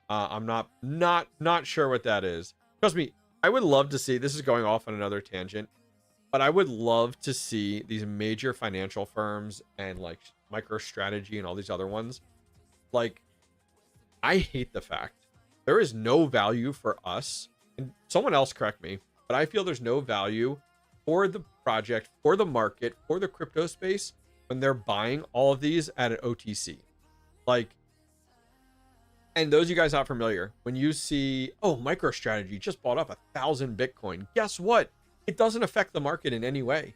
I'm not sure what that is. Trust me, I would love to see, this is going off on another tangent, but I would love to see these major financial firms and like MicroStrategy and all these other ones. Like, I hate the fact there is no value for us, and someone else correct me, but I feel there's no value for the project, for the market, for the crypto space when they're buying all of these at an OTC. Like, and those of you guys not familiar, when you see, oh, MicroStrategy just bought up 1,000 Bitcoin, guess what? It doesn't affect the market in any way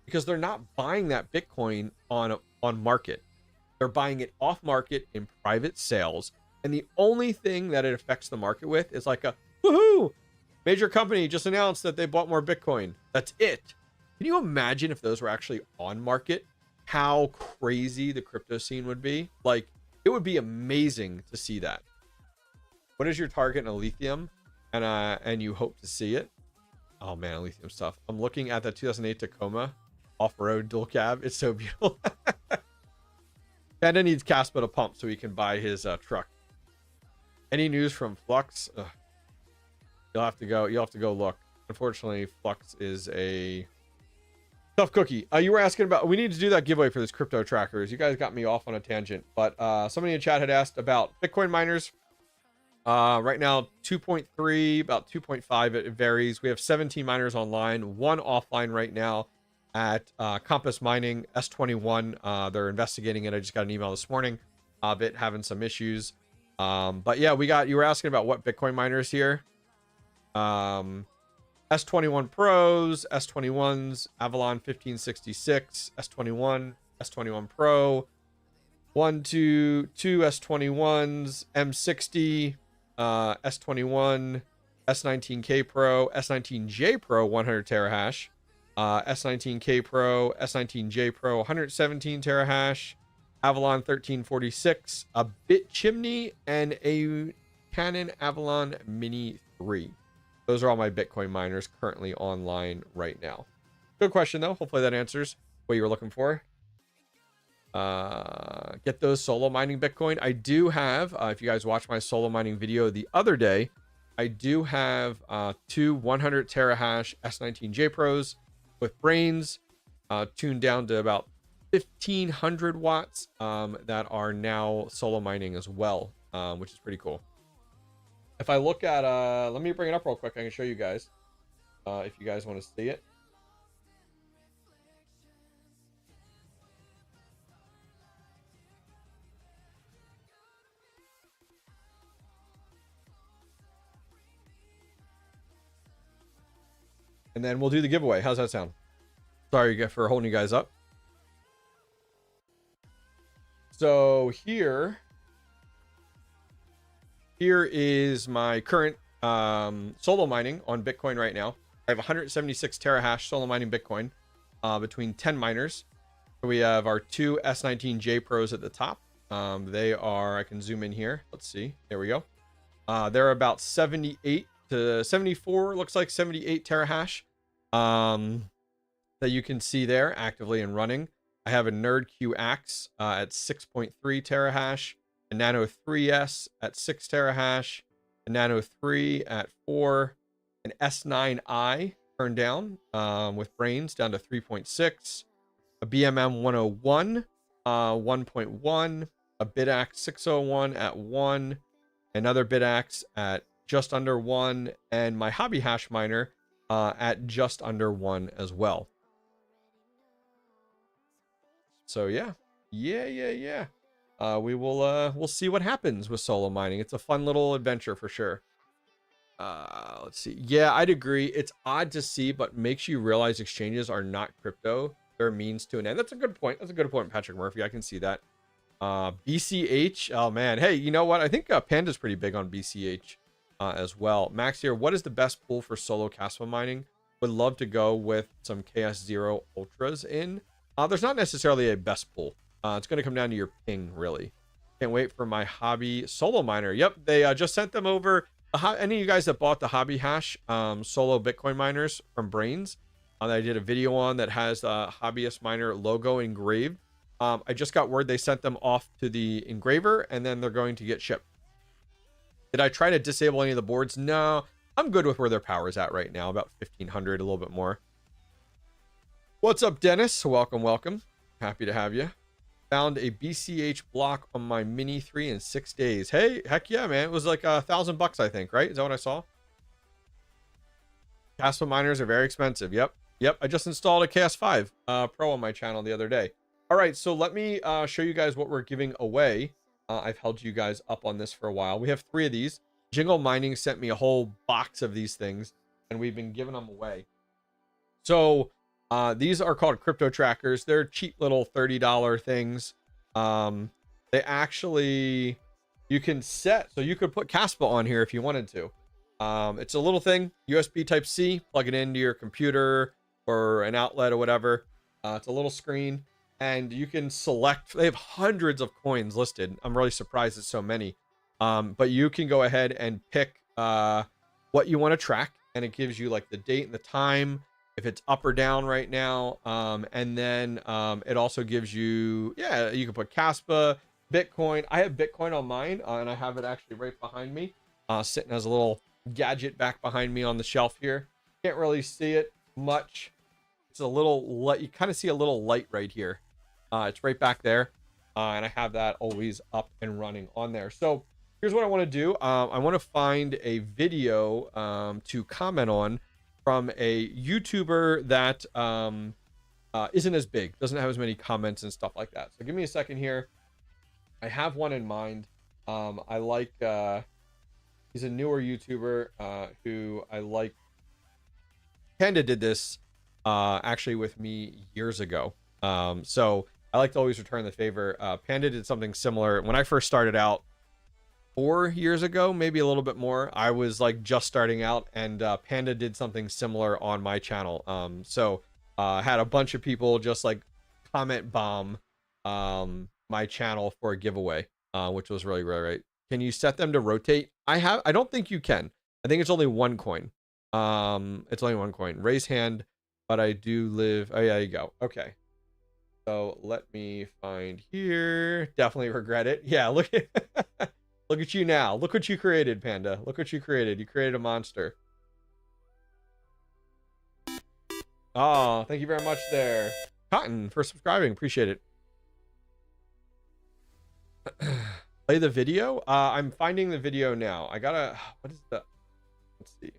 because they're not buying that Bitcoin on market. They're buying it off market in private sales. And the only thing that it affects the market with is like a, woohoo, major company just announced that they bought more Bitcoin. That's it. Can you imagine if those were actually on market? How crazy the crypto scene would be? Like, it would be amazing to see that. What is your target in a lithium? And you hope to see it? Oh man, lithium stuff. I'm looking at the 2008 Tacoma off-road dual cab. It's so beautiful. Panda needs Caspa to pump so he can buy his truck. Any news from Flux? Ugh. You'll have to go look. Unfortunately, Flux is a tough cookie. You were asking about, we need to do that giveaway for this crypto trackers. You guys got me off on a tangent, but somebody in chat had asked about Bitcoin miners. Right now 2.3, about 2.5, it varies. We have 17 miners online, one offline right now at Compass Mining S21. They're investigating it. I just got an email this morning of it having some issues. But yeah, you were asking about what Bitcoin miners here. S21 Pros, S21s, Avalon 1566, S21, S21 Pro, 2 S21s, M60, S21, S19K Pro, S19J Pro 100 terahash, S19K Pro, S19J Pro 117 terahash, Avalon 1346, a Bit Chimney, and a Canon Avalon Mini 3. Those are all my Bitcoin miners currently online right now. Good question, though. Hopefully that answers what you were looking for. Get those solo mining Bitcoin. I do have, if you guys watched my solo mining video the other day, I do have 2 100 terahash S19J Pros with brains tuned down to about 1,500 watts that are now solo mining as well, which is pretty cool. If I look at, let me bring it up real quick. I can show you guys if you guys want to see it. And then we'll do the giveaway. How's that sound? Sorry for holding you guys up. So here is my current solo mining on Bitcoin right now. I have 176 terahash solo mining Bitcoin between 10 miners. We have our 2 S19J Pros at the top. They are, I can zoom in here. Let's see. There we go. They're about 78 to 74, looks like 78 terahash that you can see there actively and running. I have a Nerd Q Axe at 6.3 terahash, a Nano 3S at 6 terahash, a Nano 3 at 4, an S9i turned down with brains down to 3.6, a BMM 101 1.1, a BitAxe 601 at 1, another BitAxe at just under 1, and my Hobby Hash miner at just under 1 as well. So yeah. We'll see what happens with solo mining. It's a fun little adventure for sure. Let's see. Yeah, I'd agree. It's odd to see, but makes you realize exchanges are not crypto. They're a means to an end. That's a good point. That's a good point, Patrick Murphy. I can see that. BCH. Oh man. Hey, you know what? I think Panda's pretty big on BCH as well. Max here. What is the best pool for solo Caspa mining? Would love to go with some KS0 Ultras in. There's not necessarily a best pool. It's going to come down to your ping, really. Can't wait for my hobby solo miner. Yep, they just sent them over. Any of you guys that bought the Hobby Hash solo Bitcoin miners from Brains, that I did a video on that has the Hobbyist Miner logo engraved. I just got word they sent them off to the engraver and then they're going to get shipped. Did I try to disable any of the boards? No, I'm good with where their power is at right now, about 1500, a little bit more. What's up, Dennis? Welcome, welcome. Happy to have you. Found a BCH block on my Mini 3 in 6 days. Hey, heck yeah, man. It was like $1,000, I think, right? Is that what I saw? Caspa miners are very expensive. Yep. I just installed a KS5 Pro on my channel the other day. All right, so let me show you guys what we're giving away. I've held you guys up on this for a while. We have 3 of these. Jingle Mining sent me a whole box of these things, and we've been giving them away. So these are called crypto trackers. They're cheap little $30 things. They actually, you can set, so you could put Caspa on here if you wanted to. It's a little thing, USB type C, plug it into your computer or an outlet or whatever. It's a little screen and you can select, they have hundreds of coins listed. I'm really surprised it's so many. But you can go ahead and pick what you want to track, and it gives you like the date and the time, if it's up or down right now. And then it also gives you, yeah, you can put Caspa, Bitcoin. I have Bitcoin on mine, and I have it actually right behind me, sitting as a little gadget back behind me on the shelf here. Can't really see it much. It's a little light. You kind of see a little light right here. It's right back there. And I have that always up and running on there. So here's what I want to do. I want to find a video to comment on from a YouTuber that isn't as big, doesn't have as many comments and stuff like that. So give me a second here. I have one in mind. I like, he's a newer YouTuber who I like. Panda did this actually with me years ago. So I like to always return the favor. Panda did something similar when I first started out 4 years ago, maybe a little bit more. I was like just starting out, and Panda did something similar on my channel. So I had a bunch of people just like comment bomb my channel for a giveaway, which was really great. Can you set them to rotate? I don't think you can. I think it's only 1 coin. It's only 1 coin. Raise hand, but I do live. Oh yeah, you go. Okay. So let me find here. Definitely regret it. Yeah, look at look at you now. Look what you created, Panda. Look what you created. You created a monster. Oh, thank you very much there, Cotton, for subscribing. Appreciate it. Play the video. I'm finding the video now. I gotta, what is the, let's see.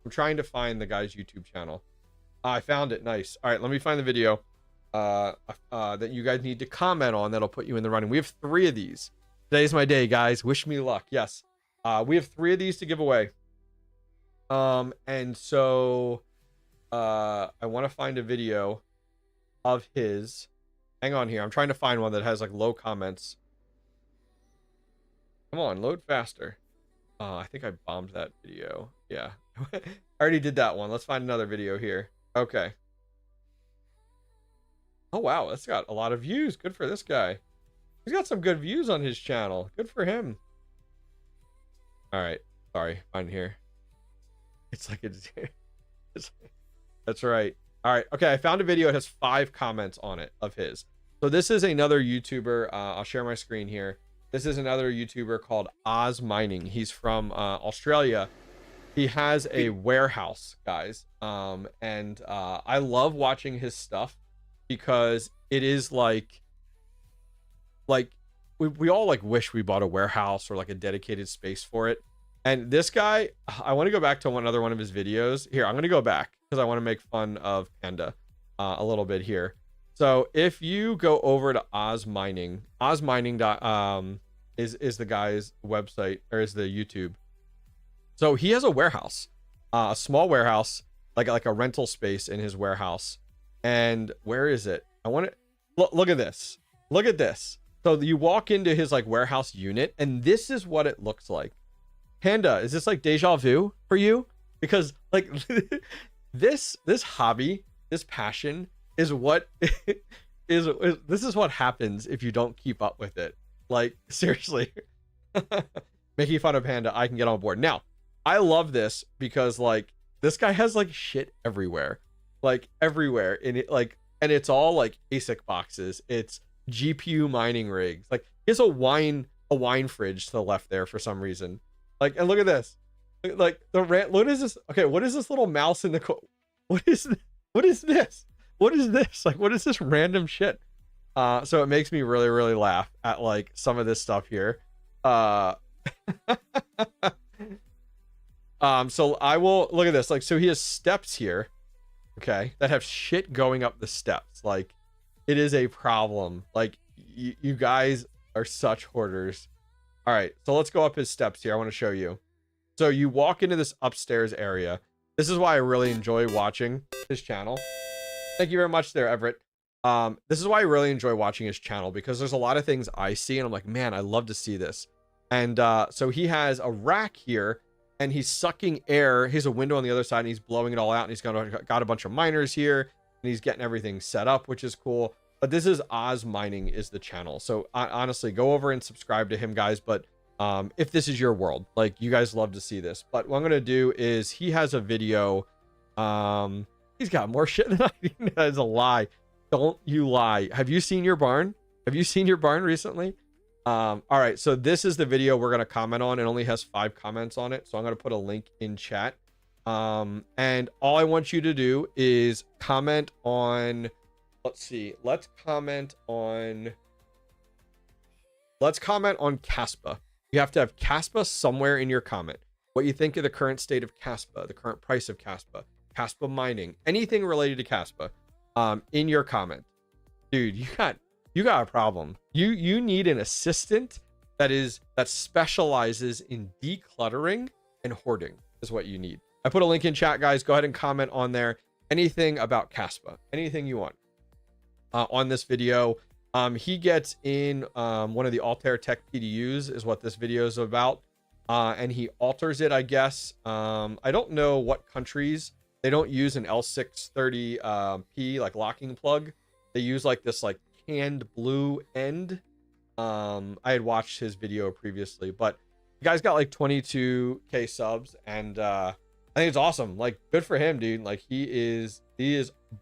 I'm trying to find the guy's YouTube channel. I found it. Nice. All right, let me find the video that you guys need to comment on. That'll put you in the running. We have 3 of these. Today's my day, guys. Wish me luck. Yes. We have 3 of these to give away. And so I want to find a video of his. Hang on here. I'm trying to find one that has like low comments. Come on, load faster. I think I bombed that video. Yeah. I already did that one. Let's find another video here. Okay. Oh, wow. That's got a lot of views. Good for this guy. He's got some good views on his channel. Good for him. All right. Sorry. Find here. It's like it's that's right. All right. Okay. I found a video. It has 5 comments on it of his. So this is another YouTuber. I'll share my screen here. This is another YouTuber called Oz Mining. He's from Australia. He has a warehouse, guys. And I love watching his stuff because it is like we all like wish we bought a warehouse or like a dedicated space for it. And this guy, I want to go back to another one of his videos. Here, I'm going to go back because I want to make fun of Panda a little bit here. So if you go over to Oz Mining, ozmining is the guy's website, or is the YouTube. So he has a warehouse, a small warehouse, like a rental space in his warehouse. And where is it? I want to look at this. Look at this. So you walk into his like warehouse unit, and this is what it looks like. Panda, is this like deja vu for you? Because like this hobby, this passion is what is this is what happens if you don't keep up with it. Like seriously. Making fun of Panda, I can get on board. Now, I love this because like this guy has like shit everywhere, like everywhere. And it like, and it's all like ASIC boxes. It's GPU mining rigs. Like he has a wine fridge to the left there for some reason. Like, and look at this. Like what is this? Okay, what is this little mouse in the what is this? What is this? What is this? Like, what is this random shit? So it makes me really, really laugh at like some of this stuff here. So I will look at this. Like, so he has steps here, okay, that have shit going up the steps. Like, it is a problem. Like, you guys are such hoarders. All right, so let's go up his steps here. I want to show you. So you walk into this upstairs area. This is why I really enjoy watching his channel. Thank you very much there, Everett. This is why I really enjoy watching his channel, because there's a lot of things I see and I'm like, man, I love to see this. And so he has a rack here and he's sucking air. He has a window on the other side and he's blowing it all out, and he's got a bunch of miners here and he's getting everything set up, which is cool. But this is Oz Mining is the channel. So honestly, go over and subscribe to him, guys. But if this is your world, like, you guys love to see this. But what I'm gonna do is, he has a video. He's got more shit than I do. That is a lie. Don't you lie. Have you seen your barn? Have you seen your barn recently? All right, so this is the video we're gonna comment on. It only has 5 comments on it, so I'm gonna put a link in chat. And all I want you to do is comment on, let's see, let's comment on Caspa. You have to have Caspa somewhere in your comment. What you think of the current state of Caspa, the current price of Caspa, Caspa mining, anything related to Caspa, in your comment. Dude, you got a problem. You need an assistant that specializes in decluttering and hoarding is what you need. I put a link in chat, guys. Go ahead and comment on there. Anything about Caspa, anything you want on this video. He gets in one of the Altair Tech PDUs is what this video is about. And he alters it, I guess. I don't know what countries, they don't use an L630P like locking plug. They use like this like canned blue end. I had watched his video previously, but the guy's got like 22k subs, and I think it's awesome. Like, good for him, dude. Like, he is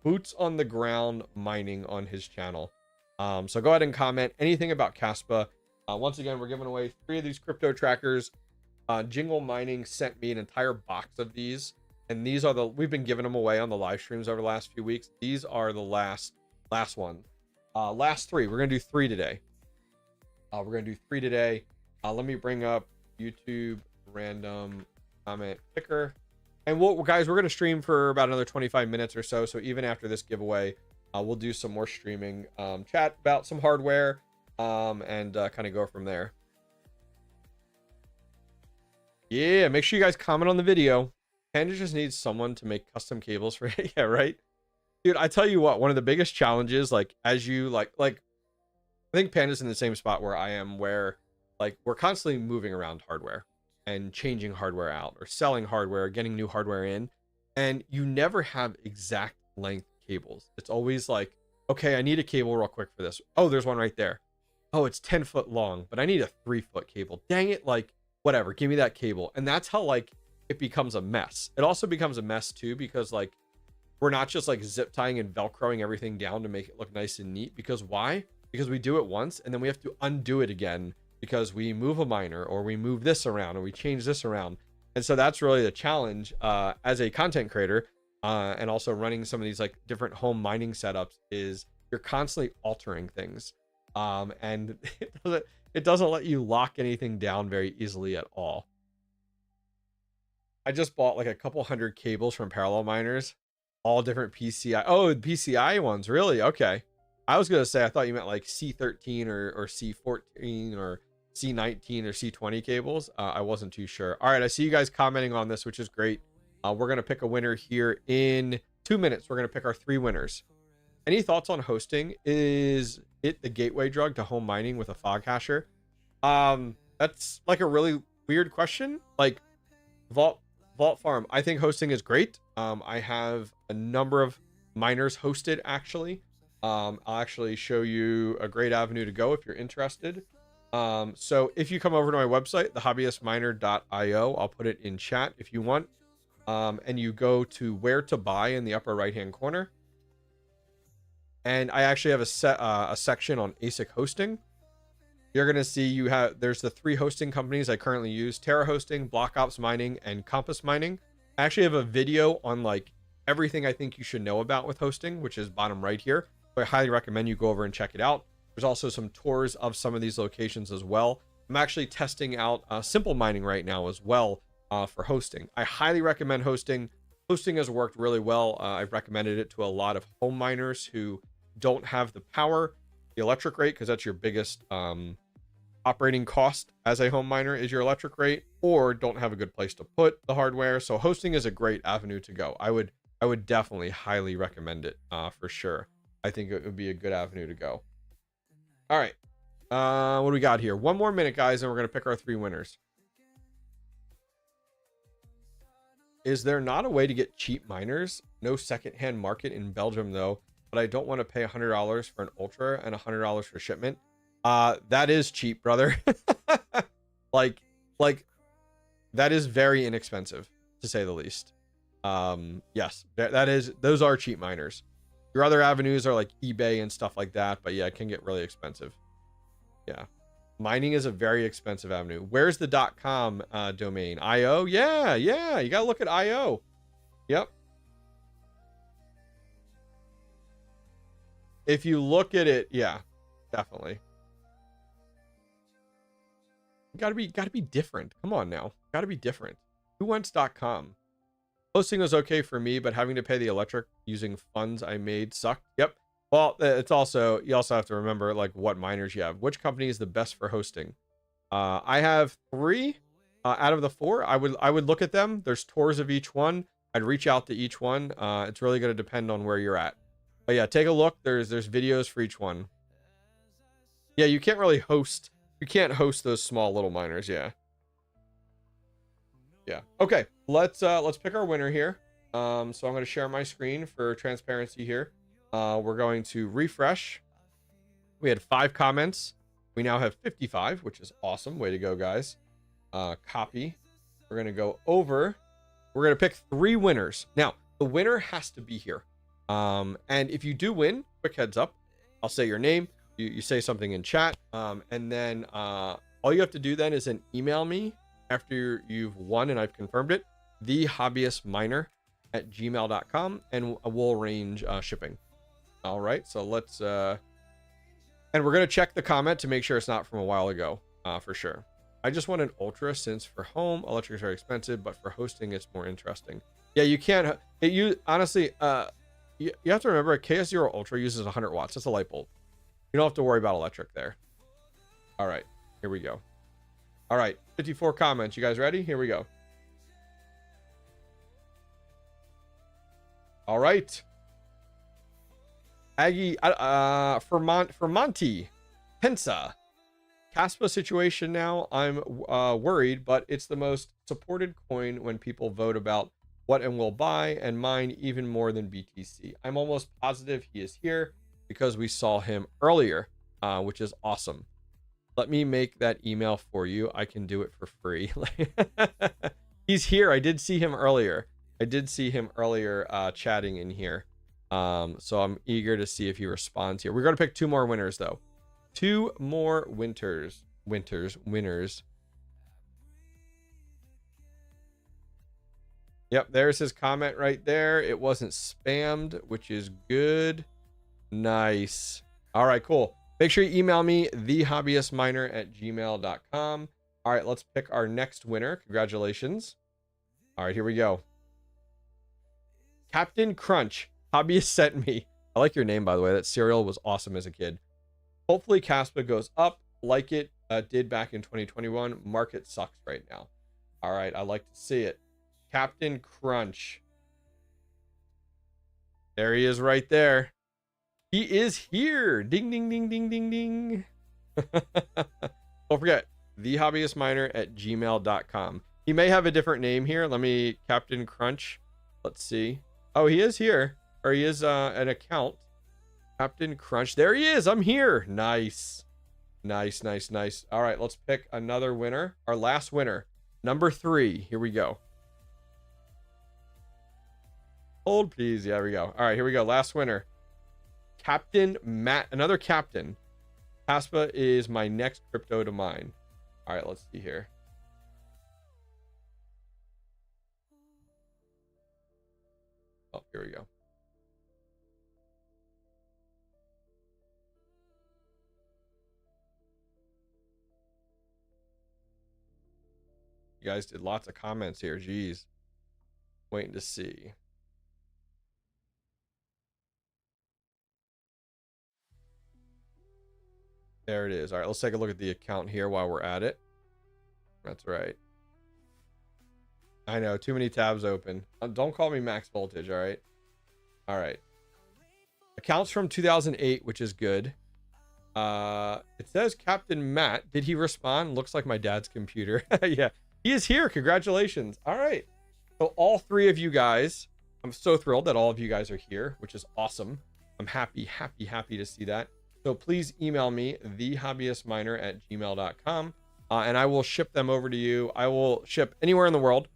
boots on the ground mining on his channel. So go ahead and comment anything about Caspa. Once again, we're giving away 3 of these crypto trackers. Jingle Mining sent me an entire box of these, and these are we've been giving them away on the live streams over the last few weeks. These are the last one. Last 3. We're gonna do 3 today. Let me bring up YouTube random comment picker, and guys, we're gonna stream for about another 25 minutes or so. So even after this giveaway, we'll do some more streaming, chat about some hardware, and kind of go from there. Yeah, make sure you guys comment on the video. Panda just needs someone to make custom cables for it. Yeah, right, dude. I tell you what, one of the biggest challenges, like, as you like I think Panda's in the same spot where I am, where like we're constantly moving around hardware and changing hardware out, or selling hardware, getting new hardware in, and you never have exact length cables. It's always like, okay, I need a cable real quick for this. Oh, there's one right there. Oh, it's 10 foot long, but I need a 3-foot cable. Dang it, like, whatever, give me that cable. And that's how like it becomes a mess. It also becomes a mess too, because like we're not just like zip tying and velcroing everything down to make it look nice and neat. Because why? Because we do it once and then we have to undo it again because we move a miner, or we move this around, or we change this around. And so that's really the challenge as a content creator, and also running some of these like different home mining setups, is you're constantly altering things, and it doesn't let you lock anything down very easily at all. I just bought like a couple hundred cables from Parallel Miners, all different PCI. Oh, PCI ones, really? Okay. I was gonna say, I thought you meant like C13 or C14 or C19 or C20 cables. I wasn't too sure. All right, I see you guys commenting on this, which is great. We're gonna pick a winner here in 2 minutes. We're gonna pick our 3 winners. Any thoughts on hosting? Is it the gateway drug to home mining with a fog hasher? That's like a really weird question. Like Vault Farm, I think hosting is great. I have a number of miners hosted actually. I'll actually show you a great avenue to go if you're interested. So if you come over to my website, thehobbyistminer.io, I'll put it in chat if you want. and you go to where to buy in the upper right hand corner. And I actually have a section on ASIC hosting. You're going to see there's the 3 hosting companies I currently use: Terra Hosting, Block Ops Mining, and Compass Mining. I actually have a video on like everything I think you should know about with hosting, which is bottom right here. So I highly recommend you go over and check it out. There's also some tours of some of these locations as well. I'm actually testing out Simple Mining right now as well for hosting. I highly recommend hosting. Hosting has worked really well. I've recommended it to a lot of home miners who don't have the power, the electric rate, because that's your biggest operating cost as a home miner is your electric rate, or don't have a good place to put the hardware. So hosting is a great avenue to go. I would definitely highly recommend it for sure. I think it would be a good avenue to go. All right. What do we got here? 1 more minute, guys, and we're going to pick our 3 winners. Is there not a way to get cheap miners? No secondhand market in Belgium, though, but I don't want to pay $100 for an Ultra and $100 for shipment. That is cheap, brother. like that is very inexpensive, to say the least. Yes, those are cheap miners. Your other avenues are like eBay and stuff like that, but yeah, it can get really expensive. Yeah, mining is a very expensive avenue. Where's the .com domain? IO? Yeah, you gotta look at IO. Yep. If you look at it, yeah, definitely. Gotta be different. Come on now, gotta be different. Whowents.com. Hosting was okay for me, but having to pay the electric using funds I made sucked. Yep. Well, it's also, you also have to remember like what miners you have. Which company is the best for hosting? I have 3 out of the 4. I would look at them. There's tours of each one. I'd reach out to each one. It's really going to depend on where you're at. But yeah, take a look. There's videos for each one. Yeah, you can't really host. You can't host those small little miners. Yeah. Yeah. Okay. Let's pick our winner here. So I'm going to share my screen for transparency here. We're going to refresh. We had 5 comments. We now have 55, which is awesome. Way to go, guys. Copy. We're going to go over. We're going to pick 3 winners. Now, the winner has to be here. And if you do win, quick heads up, I'll say your name. You say something in chat. And then all you have to do then is then email me after you've won and I've confirmed it, thehobbyistminer@gmail.com, and we'll arrange shipping. All right, so let's and we're gonna check the comment to make sure it's not from a while ago, for sure. I just want an Ultra since for home electric is very expensive, but for hosting it's more interesting. Yeah, you can't. Honestly, you have to remember a KS0 Ultra uses 100 watts. That's a light bulb. You don't have to worry about electric there. All right, here we go. All right, 54 comments. You guys ready? Here we go. All right. Aggie, for Monty, Pensa, Caspa situation now. I'm worried, but it's the most supported coin when people vote about what and will buy and mine even more than BTC. I'm almost positive he is here because we saw him earlier, which is awesome. Let me make that email for you. I can do it for free. He's here. I did see him earlier. Chatting in here. So I'm eager to see if he responds here. We're going to pick 2 more winners, though. 2 more winners. Yep, there's his comment right there. It wasn't spammed, which is good. Nice. All right, cool. Make sure you email me, thehobbyistminer@gmail.com. All right, let's pick our next winner. Congratulations. All right, here we go. Captain Crunch. Hobbyist sent me. I like your name, by the way. That cereal was awesome as a kid. Hopefully, Caspa goes up like it did back in 2021. Market sucks right now. All right, I like to see it. Captain Crunch. There he is right there. He is here. Ding, ding, ding, ding, ding, ding. Don't forget, thehobbyistminer@gmail.com. He may have a different name here. Let me, Captain Crunch. Let's see. Oh, he is here. Or he is an account. Captain Crunch. There he is. I'm here. Nice. Nice, nice, nice. All right, let's pick another winner. Our last winner. Number 3. Here we go. Hold please. Yeah, there we go. All right, here we go. Last winner. Captain Matt, another captain. Caspa is my next crypto to mine. All right, let's see here. Oh, here we go. You guys did lots of comments here. Jeez. Waiting to see. There it is. All right, let's take a look at the account here while we're at it. That's right. I know, too many tabs open. Don't call me max voltage, all right? All right. Accounts from 2008, which is good. It says Captain Matt. Did he respond? Looks like my dad's computer. Yeah, he is here. Congratulations. All right. So all three of you guys, I'm so thrilled that all of you guys are here, which is awesome. I'm happy to see that. So please email me, thehobbyistminer@gmail.com, and I will ship them over to you. I will ship anywhere in the world.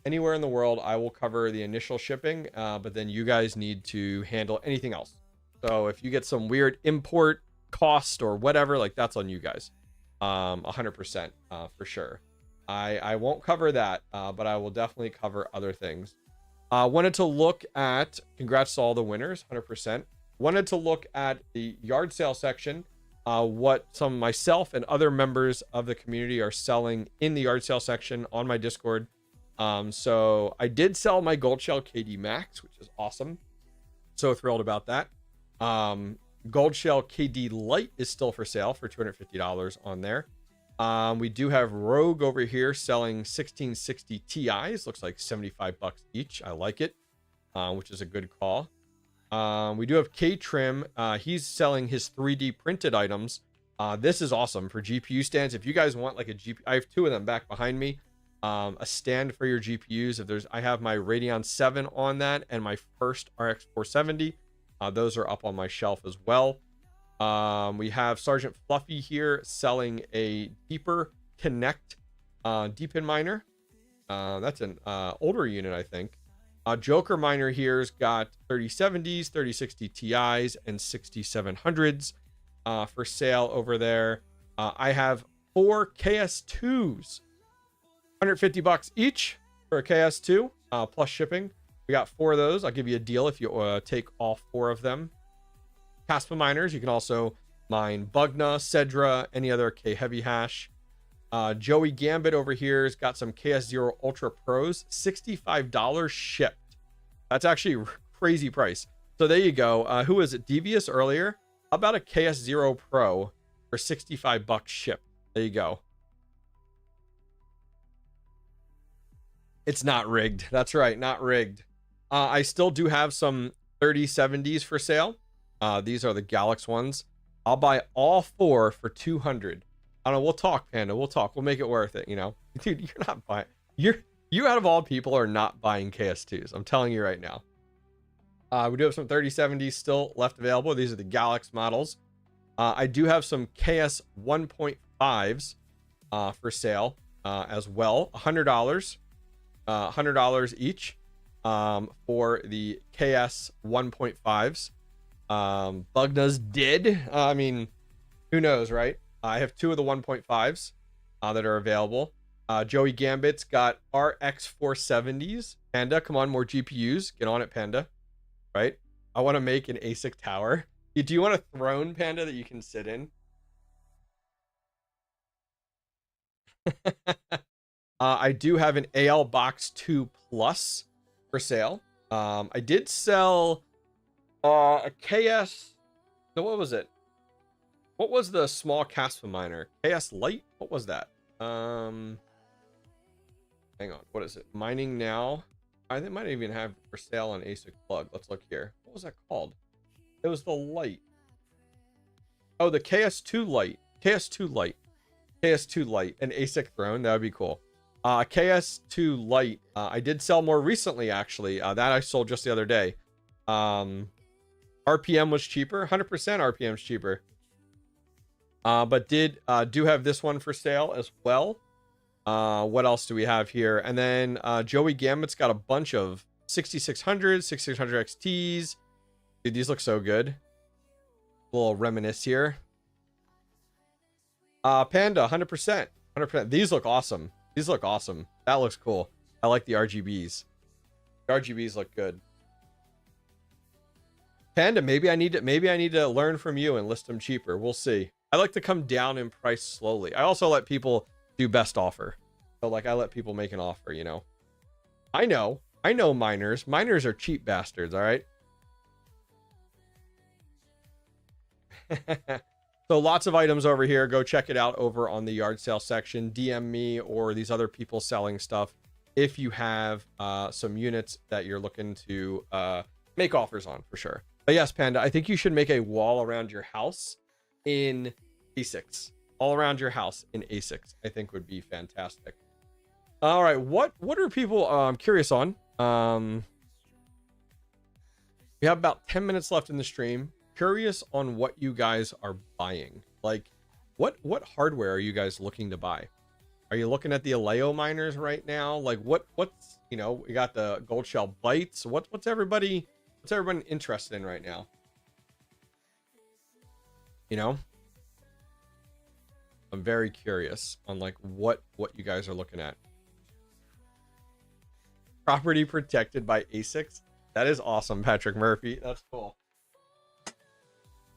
Anywhere in the world, I will cover the initial shipping, but then you guys need to handle anything else. So if you get some weird import cost or whatever, like that's on you guys. 100% for sure. I won't cover that, but I will definitely cover other things. Wanted to look at, congrats to all the winners, 100%. Wanted to look at the yard sale section, what some myself and other members of the community are selling in the yard sale section on my Discord. So I did sell my Gold Shell KD Max, which is awesome. So thrilled about that. Gold Shell KD Lite is still for sale for $250 on there. We do have Rogue over here selling 1660 Ti's. Looks like 75 bucks each. I like it, which is a good call. We do have K-Trim. He's selling his 3D printed items. This is awesome for GPU stands. If you guys want like a GPU, I have two of them back behind me. A stand for your GPUs. I have my Radeon 7 on that and my first RX 470. Those are up on my shelf as well. We have Sergeant Fluffy here selling a Deeper Connect DEPIN miner. That's an older unit, I think. Joker miner here's got 3070s, 3060 Ti's, and 6700s for sale over there. I have 4 KS2s, 150 bucks each for a KS2 plus shipping. We got 4 of those. I'll give you a deal if you take all 4 of them. Caspa miners, you can also mine Bugna, Cedra, any other K heavy hash. Joey Gambit over here has got some KS0 Ultra Pros, $65 shipped. That's actually a crazy price. So there you go. Who was it? Devious earlier. How about a KS0 Pro for 65 bucks shipped? There you go. It's not rigged. That's right, not rigged. I still do have some 3070s for sale. These are the Galax ones. I'll buy all 4 for 200. I don't know. We'll talk, Panda. We'll talk. We'll make it worth it. You know, dude, you're not buying. You out of all people are not buying KS2s. I'm telling you right now. We do have some 3070s still left available. These are the Galax models. I do have some KS 1.5s for sale as well. $100. $100 each for the KS 1.5s. Bugna's did. I mean, who knows, right? I have 2 of the 1.5s that are available. Joey Gambit's got RX 470s. Panda, come on, more GPUs. Get on it, Panda. Right? I want to make an ASIC tower. Do you want a throne, Panda, that you can sit in? I do have an AL Box 2 Plus for sale. I did sell a KS. So what was it? What was the small Caspa miner? KS Lite? What was that? Hang on. What is it? Mining now. I think it might even have for sale on ASIC plug. Let's look here. What was that called? It was the Lite. Oh, the KS2 Lite. KS2 Lite. KS2 Lite. An ASIC throne. That would be cool. KS2 Lite. I did sell more recently, actually. That I sold just the other day. RPM was cheaper. 100% RPM's cheaper. But do have this one for sale as well. What else do we have here? And then Joey Gambit's got a bunch of 6600, 6600 XTs. Dude, these look so good. A little reminisce here. Panda, 100%. 100%. These look awesome. These look awesome. That looks cool. I like the RGBs. The RGBs look good. Panda, maybe I need to learn from you and list them cheaper. We'll see. I like to come down in price slowly. I also let people do best offer. So like I let people make an offer, you know. I know miners. Miners are cheap bastards, all right? So lots of items over here. Go check it out over on the yard sale section. DM me or these other people selling stuff if you have some units that you're looking to make offers on for sure. But yes, Panda, I think you should make a wall around your house in ASICs. All around your house in ASICs, I think would be fantastic. All right, what are people curious on? We have about 10 minutes left in the stream. Curious on what you guys are buying. Like, what hardware are you guys looking to buy? Are you looking at the Aleo miners right now? Like, what's you know, we got the gold shell bites. What's everybody interested in right now? You know, I'm very curious on like what you guys are looking at. Property protected by ASICs. That is awesome, Patrick Murphy. That's cool.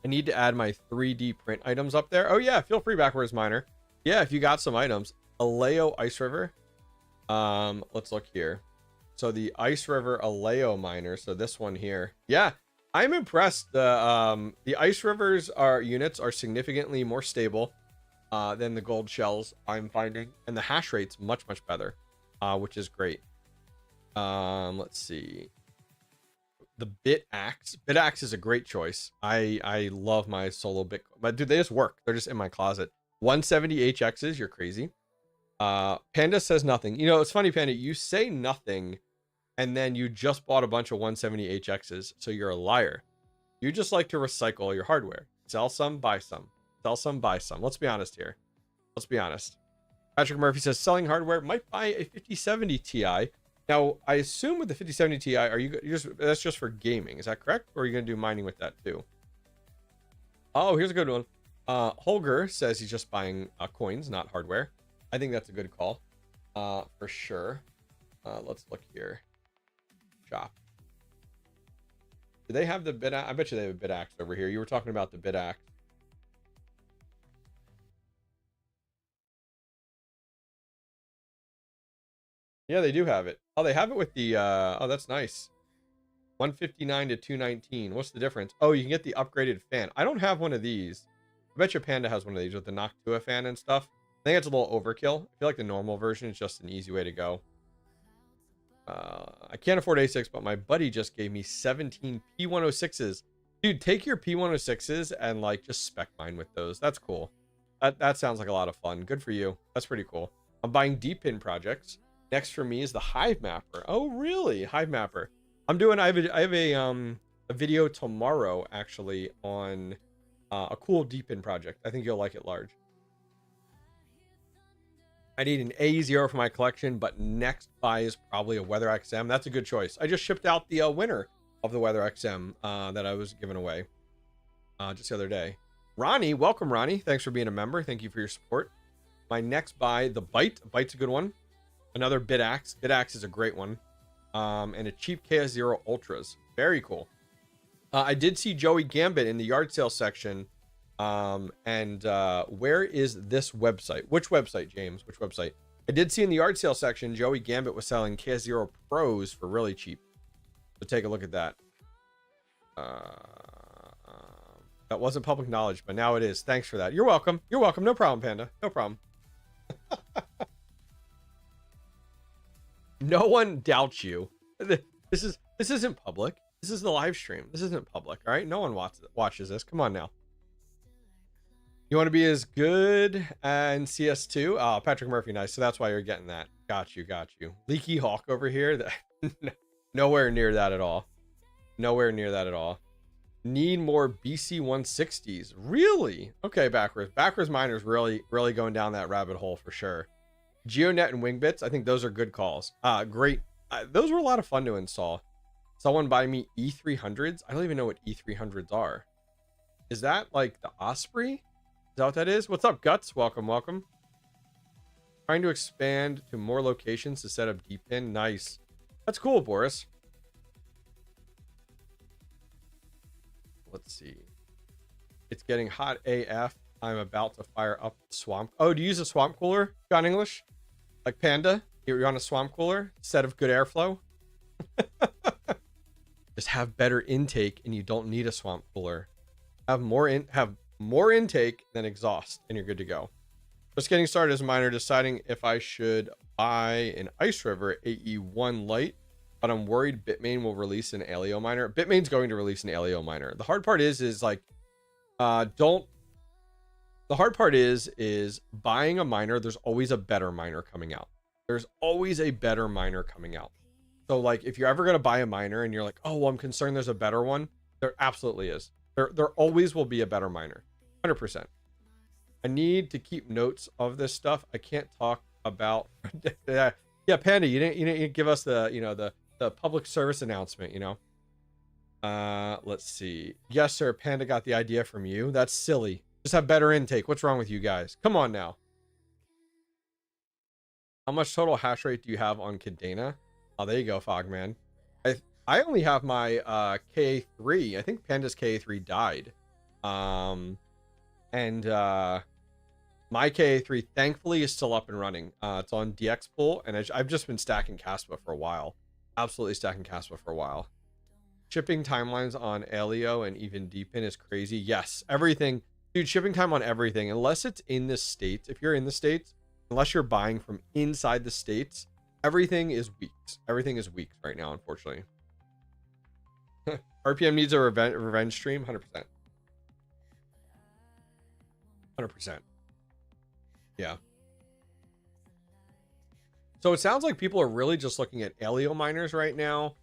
I need to add my 3D print items up there. Oh yeah, feel free, Backwards Miner. Yeah, if you got some items. Aleo Ice River. Let's look here. So the Ice River Aleo miner. So this one here. Yeah, I'm impressed. The Ice Rivers units are significantly more stable than the gold shells I'm finding, and the hash rate's much better, which is great. Let's see. The Bitaxe is a great choice. I love my solo Bitcoin, but dude, they just work. They're just in my closet. 170 HXs, you're crazy. Panda says nothing. You know, it's funny, Panda, you say nothing and then you just bought a bunch of 170 HXs, so you're a liar. You just like to recycle your hardware. Sell some, buy some. Sell some, buy some. Let's be honest here. Let's be honest. Patrick Murphy says selling hardware, might buy a 5070 Ti. Now, I assume with the 5070 Ti, that's just for gaming. Is that correct? Or are you going to do mining with that too? Oh, here's a good one. Holger says he's just buying coins, not hardware. I think that's a good call, for sure. Let's look here. Shop. Do they have the Bitaxe? I bet you they have a Bitaxe over here. You were talking about the Bitaxe. Yeah, they do have it. Oh, they have it with the, oh, that's nice. 159 to 219. What's the difference? Oh, you can get the upgraded fan. I don't have one of these. I bet your Panda has one of these with the Noctua fan and stuff. I think it's a little overkill. I feel like the normal version is just an easy way to go. I can't afford ASICs, but my buddy just gave me 17 P106s. Dude, take your P106s and like just spec mine with those. That's cool. That sounds like a lot of fun. Good for you. That's pretty cool. I'm buying DEPIN projects. Next for me is the Hive Mapper. Oh, really? Hive Mapper. I have a video tomorrow actually on a cool DEPIN project. I think you'll like it large. I need an A0 for my collection, but next buy is probably a Weather XM. That's a good choice. I just shipped out the winner of the Weather XM that I was giving away just the other day. Ronnie, welcome, Ronnie. Thanks for being a member. Thank you for your support. My next buy, the Bite. Bite's a good one. Another Bitaxe. Bitaxe is a great one. And a cheap KS0 Ultras. Very cool. I did see Joey Gambit in the yard sale section. Where is this website? Which website, James? Which website? I did see in the yard sale section, Joey Gambit was selling KS0 Pros for really cheap. So take a look at that. That wasn't public knowledge, but now it is. Thanks for that. You're welcome. You're welcome. No problem, Panda. No problem. No one doubts you. This isn't public. This is the live stream. This isn't public. All right. No one watches this. Come on now. You want to be as good in CS2? Oh, Patrick Murphy, nice. So that's why you're getting that. Got you. Leaky Hawk over here. Nowhere near that at all. Nowhere near that at all. Need more BC 160s. Really? Okay, Backwards Miners really going down that rabbit hole for sure. GeoNet and Wingbits, I think those are good calls. Great those were a lot of fun to install. Someone buy me E300s. I don't even know what E300s are. Is that like the Osprey? Is that what that is? What's up, Guts? Welcome, welcome. Trying to expand to more locations to set up DEPIN. Nice. That's cool, Boris. Let's see. It's getting hot AF. I'm about to fire up the swamp. Oh, do you use a swamp cooler, John English? Like Panda? You're on a swamp cooler instead of good airflow? Just have better intake and you don't need a swamp cooler. Have more intake than exhaust and you're good to go. Just getting started as a miner, deciding if I should buy an Ice River AE1 Lite, but I'm worried Bitmain will release an Alio miner. Bitmain's going to release an Alio miner. The hard part is like, the hard part is buying a miner. There's always a better miner coming out. There's always a better miner coming out. So like, if you're ever going to buy a miner and you're like, oh, well, I'm concerned there's a better one. There absolutely is. There always will be a better miner. 100%. I need to keep notes of this stuff. I can't talk about, yeah, Panda, you didn't give us the, you know, the public service announcement, you know? Let's see. Yes, sir. Panda got the idea from you. That's silly. Just have better intake. What's wrong with you guys? Come on now. How much total hash rate do you have on Cadena? Oh, there you go, Fogman. I only have my KA3. I think Panda's KA3 died. My KA3 thankfully is still up and running. It's on DX pool, and I've just been stacking Caspa for a while. Absolutely stacking Caspa for a while. Shipping timelines on Alio and even DEPIN is crazy. Yes, everything. Dude, shipping time on everything, unless it's in the States. If you're in the States, unless you're buying from inside the States, everything is weeks. Everything is weeks right now, unfortunately. RPM needs a revenge stream, 100%. 100%. Yeah. So it sounds like people are really just looking at Alio miners right now,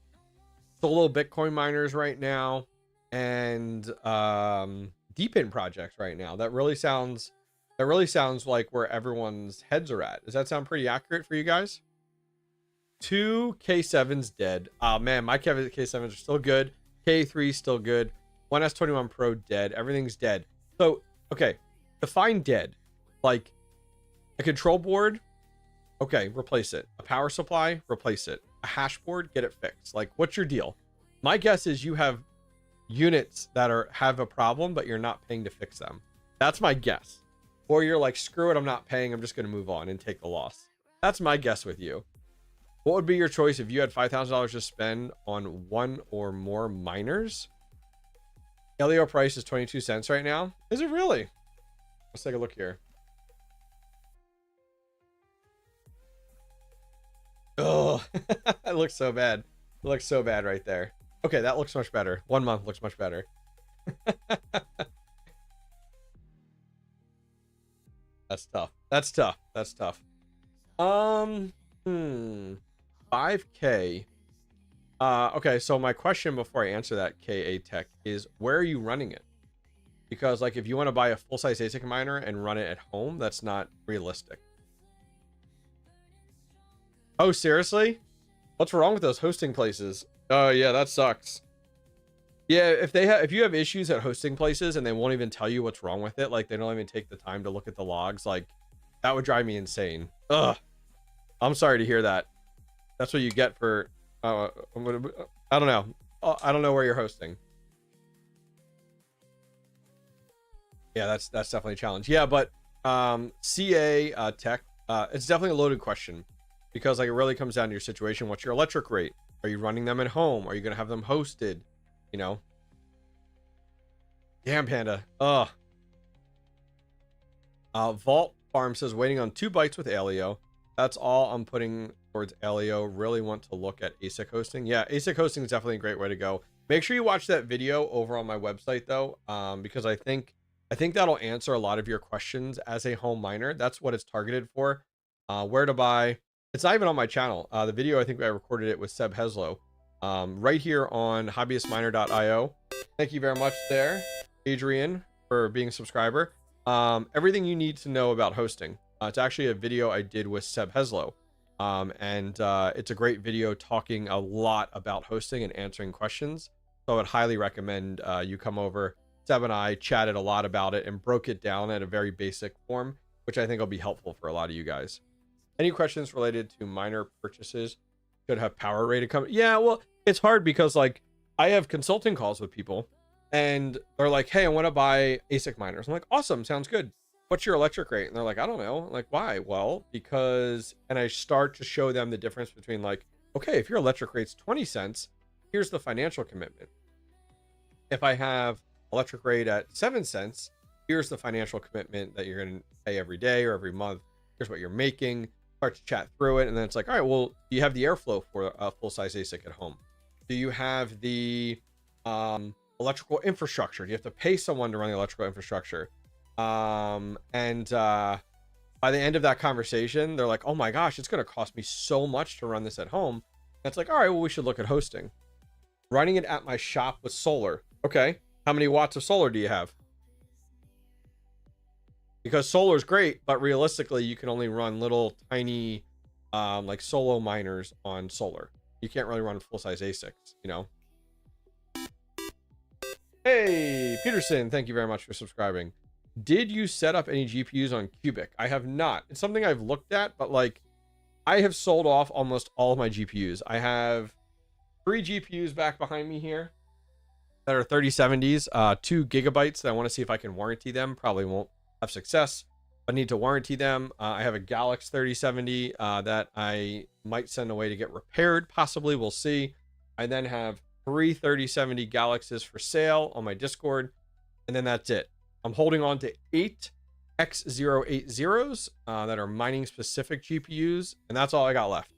solo Bitcoin miners right now, and DEPIN projects right now. That really sounds like where everyone's heads are at. Does that sound pretty accurate for you guys? 2 K7s dead. Oh man, my K7s are still good. K3 still good. 1S21 Pro dead. Everything's dead. So, okay, define dead. Like a control board, okay, replace it. A power supply, replace it. A hash board, get it fixed. Like, what's your deal? My guess is you have units that have a problem, but you're not paying to fix them. That's my guess. Or you're like, screw it, I'm not paying. I'm just going to move on and take the loss. That's my guess with you. What would be your choice if you had $5,000 to spend on one or more miners? Alio price is 22 cents right now. Is it really? Let's take a look here. Oh, it looks so bad. It looks so bad right there. Okay, that looks much better. 1 month looks much better. That's tough. That's tough. That's tough. 5K. Okay, so my question before I answer that, KA Tech, is where are you running it? Because like if you want to buy a full-size ASIC miner and run it at home, that's not realistic. Oh, seriously? What's wrong with those hosting places? Oh, yeah, that sucks. Yeah, if you have issues at hosting places and they won't even tell you what's wrong with it, like they don't even take the time to look at the logs, like that would drive me insane. Ugh. I'm sorry to hear that. That's what you get for I don't know. I don't know where you're hosting. Yeah, that's definitely a challenge. Yeah, but CA Tech, it's definitely a loaded question because like it really comes down to your situation. What's your electric rate? Are you running them at home? Are you gonna have them hosted? You know? Damn, Panda. Ugh. Vault Farm says waiting on 2 bytes with Alio. That's all I'm putting towards Alio. Really want to look at ASIC hosting. Yeah, ASIC hosting is definitely a great way to go. Make sure you watch that video over on my website though, because I think that'll answer a lot of your questions as a home miner. That's what it's targeted for. Where to buy. It's not even on my channel. The video, I think I recorded it with Seb Heslow. Right here on hobbyistminer.io. Thank you very much there, Adrian, for being a subscriber. Everything you need to know about hosting. It's actually a video I did with Seb Heslow. It's a great video talking a lot about hosting and answering questions. So I would highly recommend you come over. Seb and I chatted a lot about it and broke it down at a very basic form, which I think will be helpful for a lot of you guys. Any questions related to miner purchases? Should have power rated come? Yeah, well, it's hard because like I have consulting calls with people and they're like, hey, I want to buy ASIC miners. I'm like, awesome, sounds good. What's your electric rate? And they're like, I don't know. I'm like, why? Well, because, and I start to show them the difference between like, okay, if your electric rate's 20 cents, here's the financial commitment. If I have electric rate at 7 cents, here's the financial commitment that you're going to pay every day or every month. Here's what you're making. Start to chat through it. And then it's like, all right, well, do you have the airflow for a full-size ASIC at home? Do you have the electrical infrastructure? Do you have to pay someone to run the electrical infrastructure? By the end of that conversation, they're like, oh my gosh, it's going to cost me so much to run this at home. That's like, all right, well, we should look at hosting. Running it at my shop with solar. Okay. How many watts of solar do you have? Because solar is great, but realistically, you can only run little tiny, like solo miners on solar. You can't really run full-size ASICs, you know? Hey, Peterson, thank you very much for subscribing. Did you set up any GPUs on Cubic? I have not. It's something I've looked at, but like I have sold off almost all of my GPUs. I have 3 GPUs back behind me here that are 3070s, 2 gigabytes that I want to see if I can warranty them. Probably won't have success. I need to warranty them. I have a Galax 3070 that I might send away to get repaired. Possibly, we'll see. I then have 3 3070 Galaxes for sale on my Discord, and then that's it. I'm holding on to 8 X080s that are mining specific GPUs, and that's all I got left.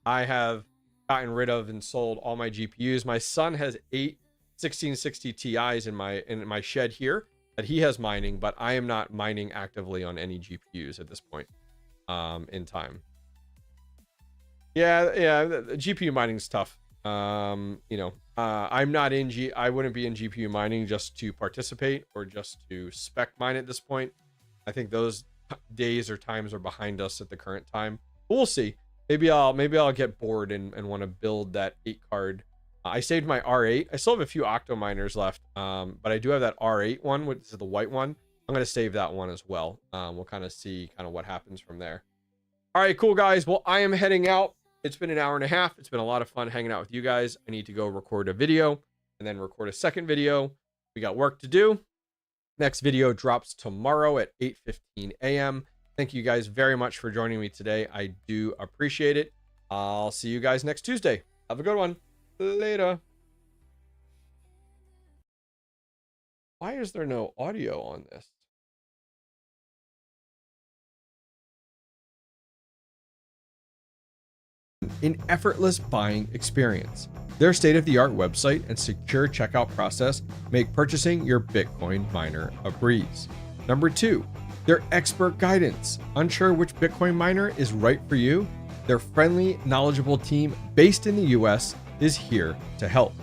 I have gotten rid of and sold all my GPUs. My son has 8 1660 Ti's in my shed here that he has mining, but I am not mining actively on any GPUs at this point in time. Yeah, the GPU mining is tough. You know, I'm not in I wouldn't be in GPU mining just to participate or just to spec mine at this point. I think those days or times are behind us at the current time. But we'll see. Maybe I'll get bored and want to build that 8 card. I saved my R8. I still have a few Octo miners left, but I do have that R8 one, which is the white one. I'm going to save that one as well. We'll kind of see what happens from there. All right, cool, guys. Well, I am heading out. It's been an hour and a half. It's been a lot of fun hanging out with you guys. I need to go record a video and then record a second video. We got work to do. Next video drops tomorrow at 8:15 a.m. Thank you guys very much for joining me today. I do appreciate it. I'll see you guys next Tuesday. Have a good one. Later. Why is there no audio on this? An effortless buying experience. Their state-of-the-art website and secure checkout process make purchasing your Bitcoin miner a breeze. Number 2, their expert guidance. Unsure which Bitcoin miner is right for you? Their friendly, knowledgeable team based in the US is here to help.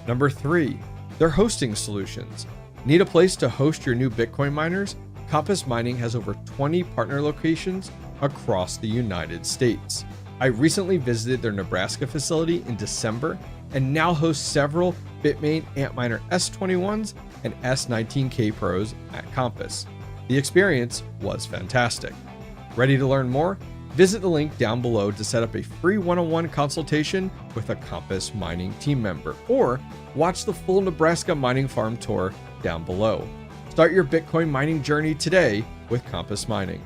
Number 3, their hosting solutions. Need a place to host your new Bitcoin miners? Compass Mining has over 20 partner locations across the United States. I recently visited their Nebraska facility in December and now host several Bitmain Antminer S21s and S19K Pros at Compass. The experience was fantastic. Ready to learn more? Visit the link down below to set up a free one-on-one consultation with a Compass Mining team member, or watch the full Nebraska mining farm tour down below. Start your Bitcoin mining journey today with Compass Mining.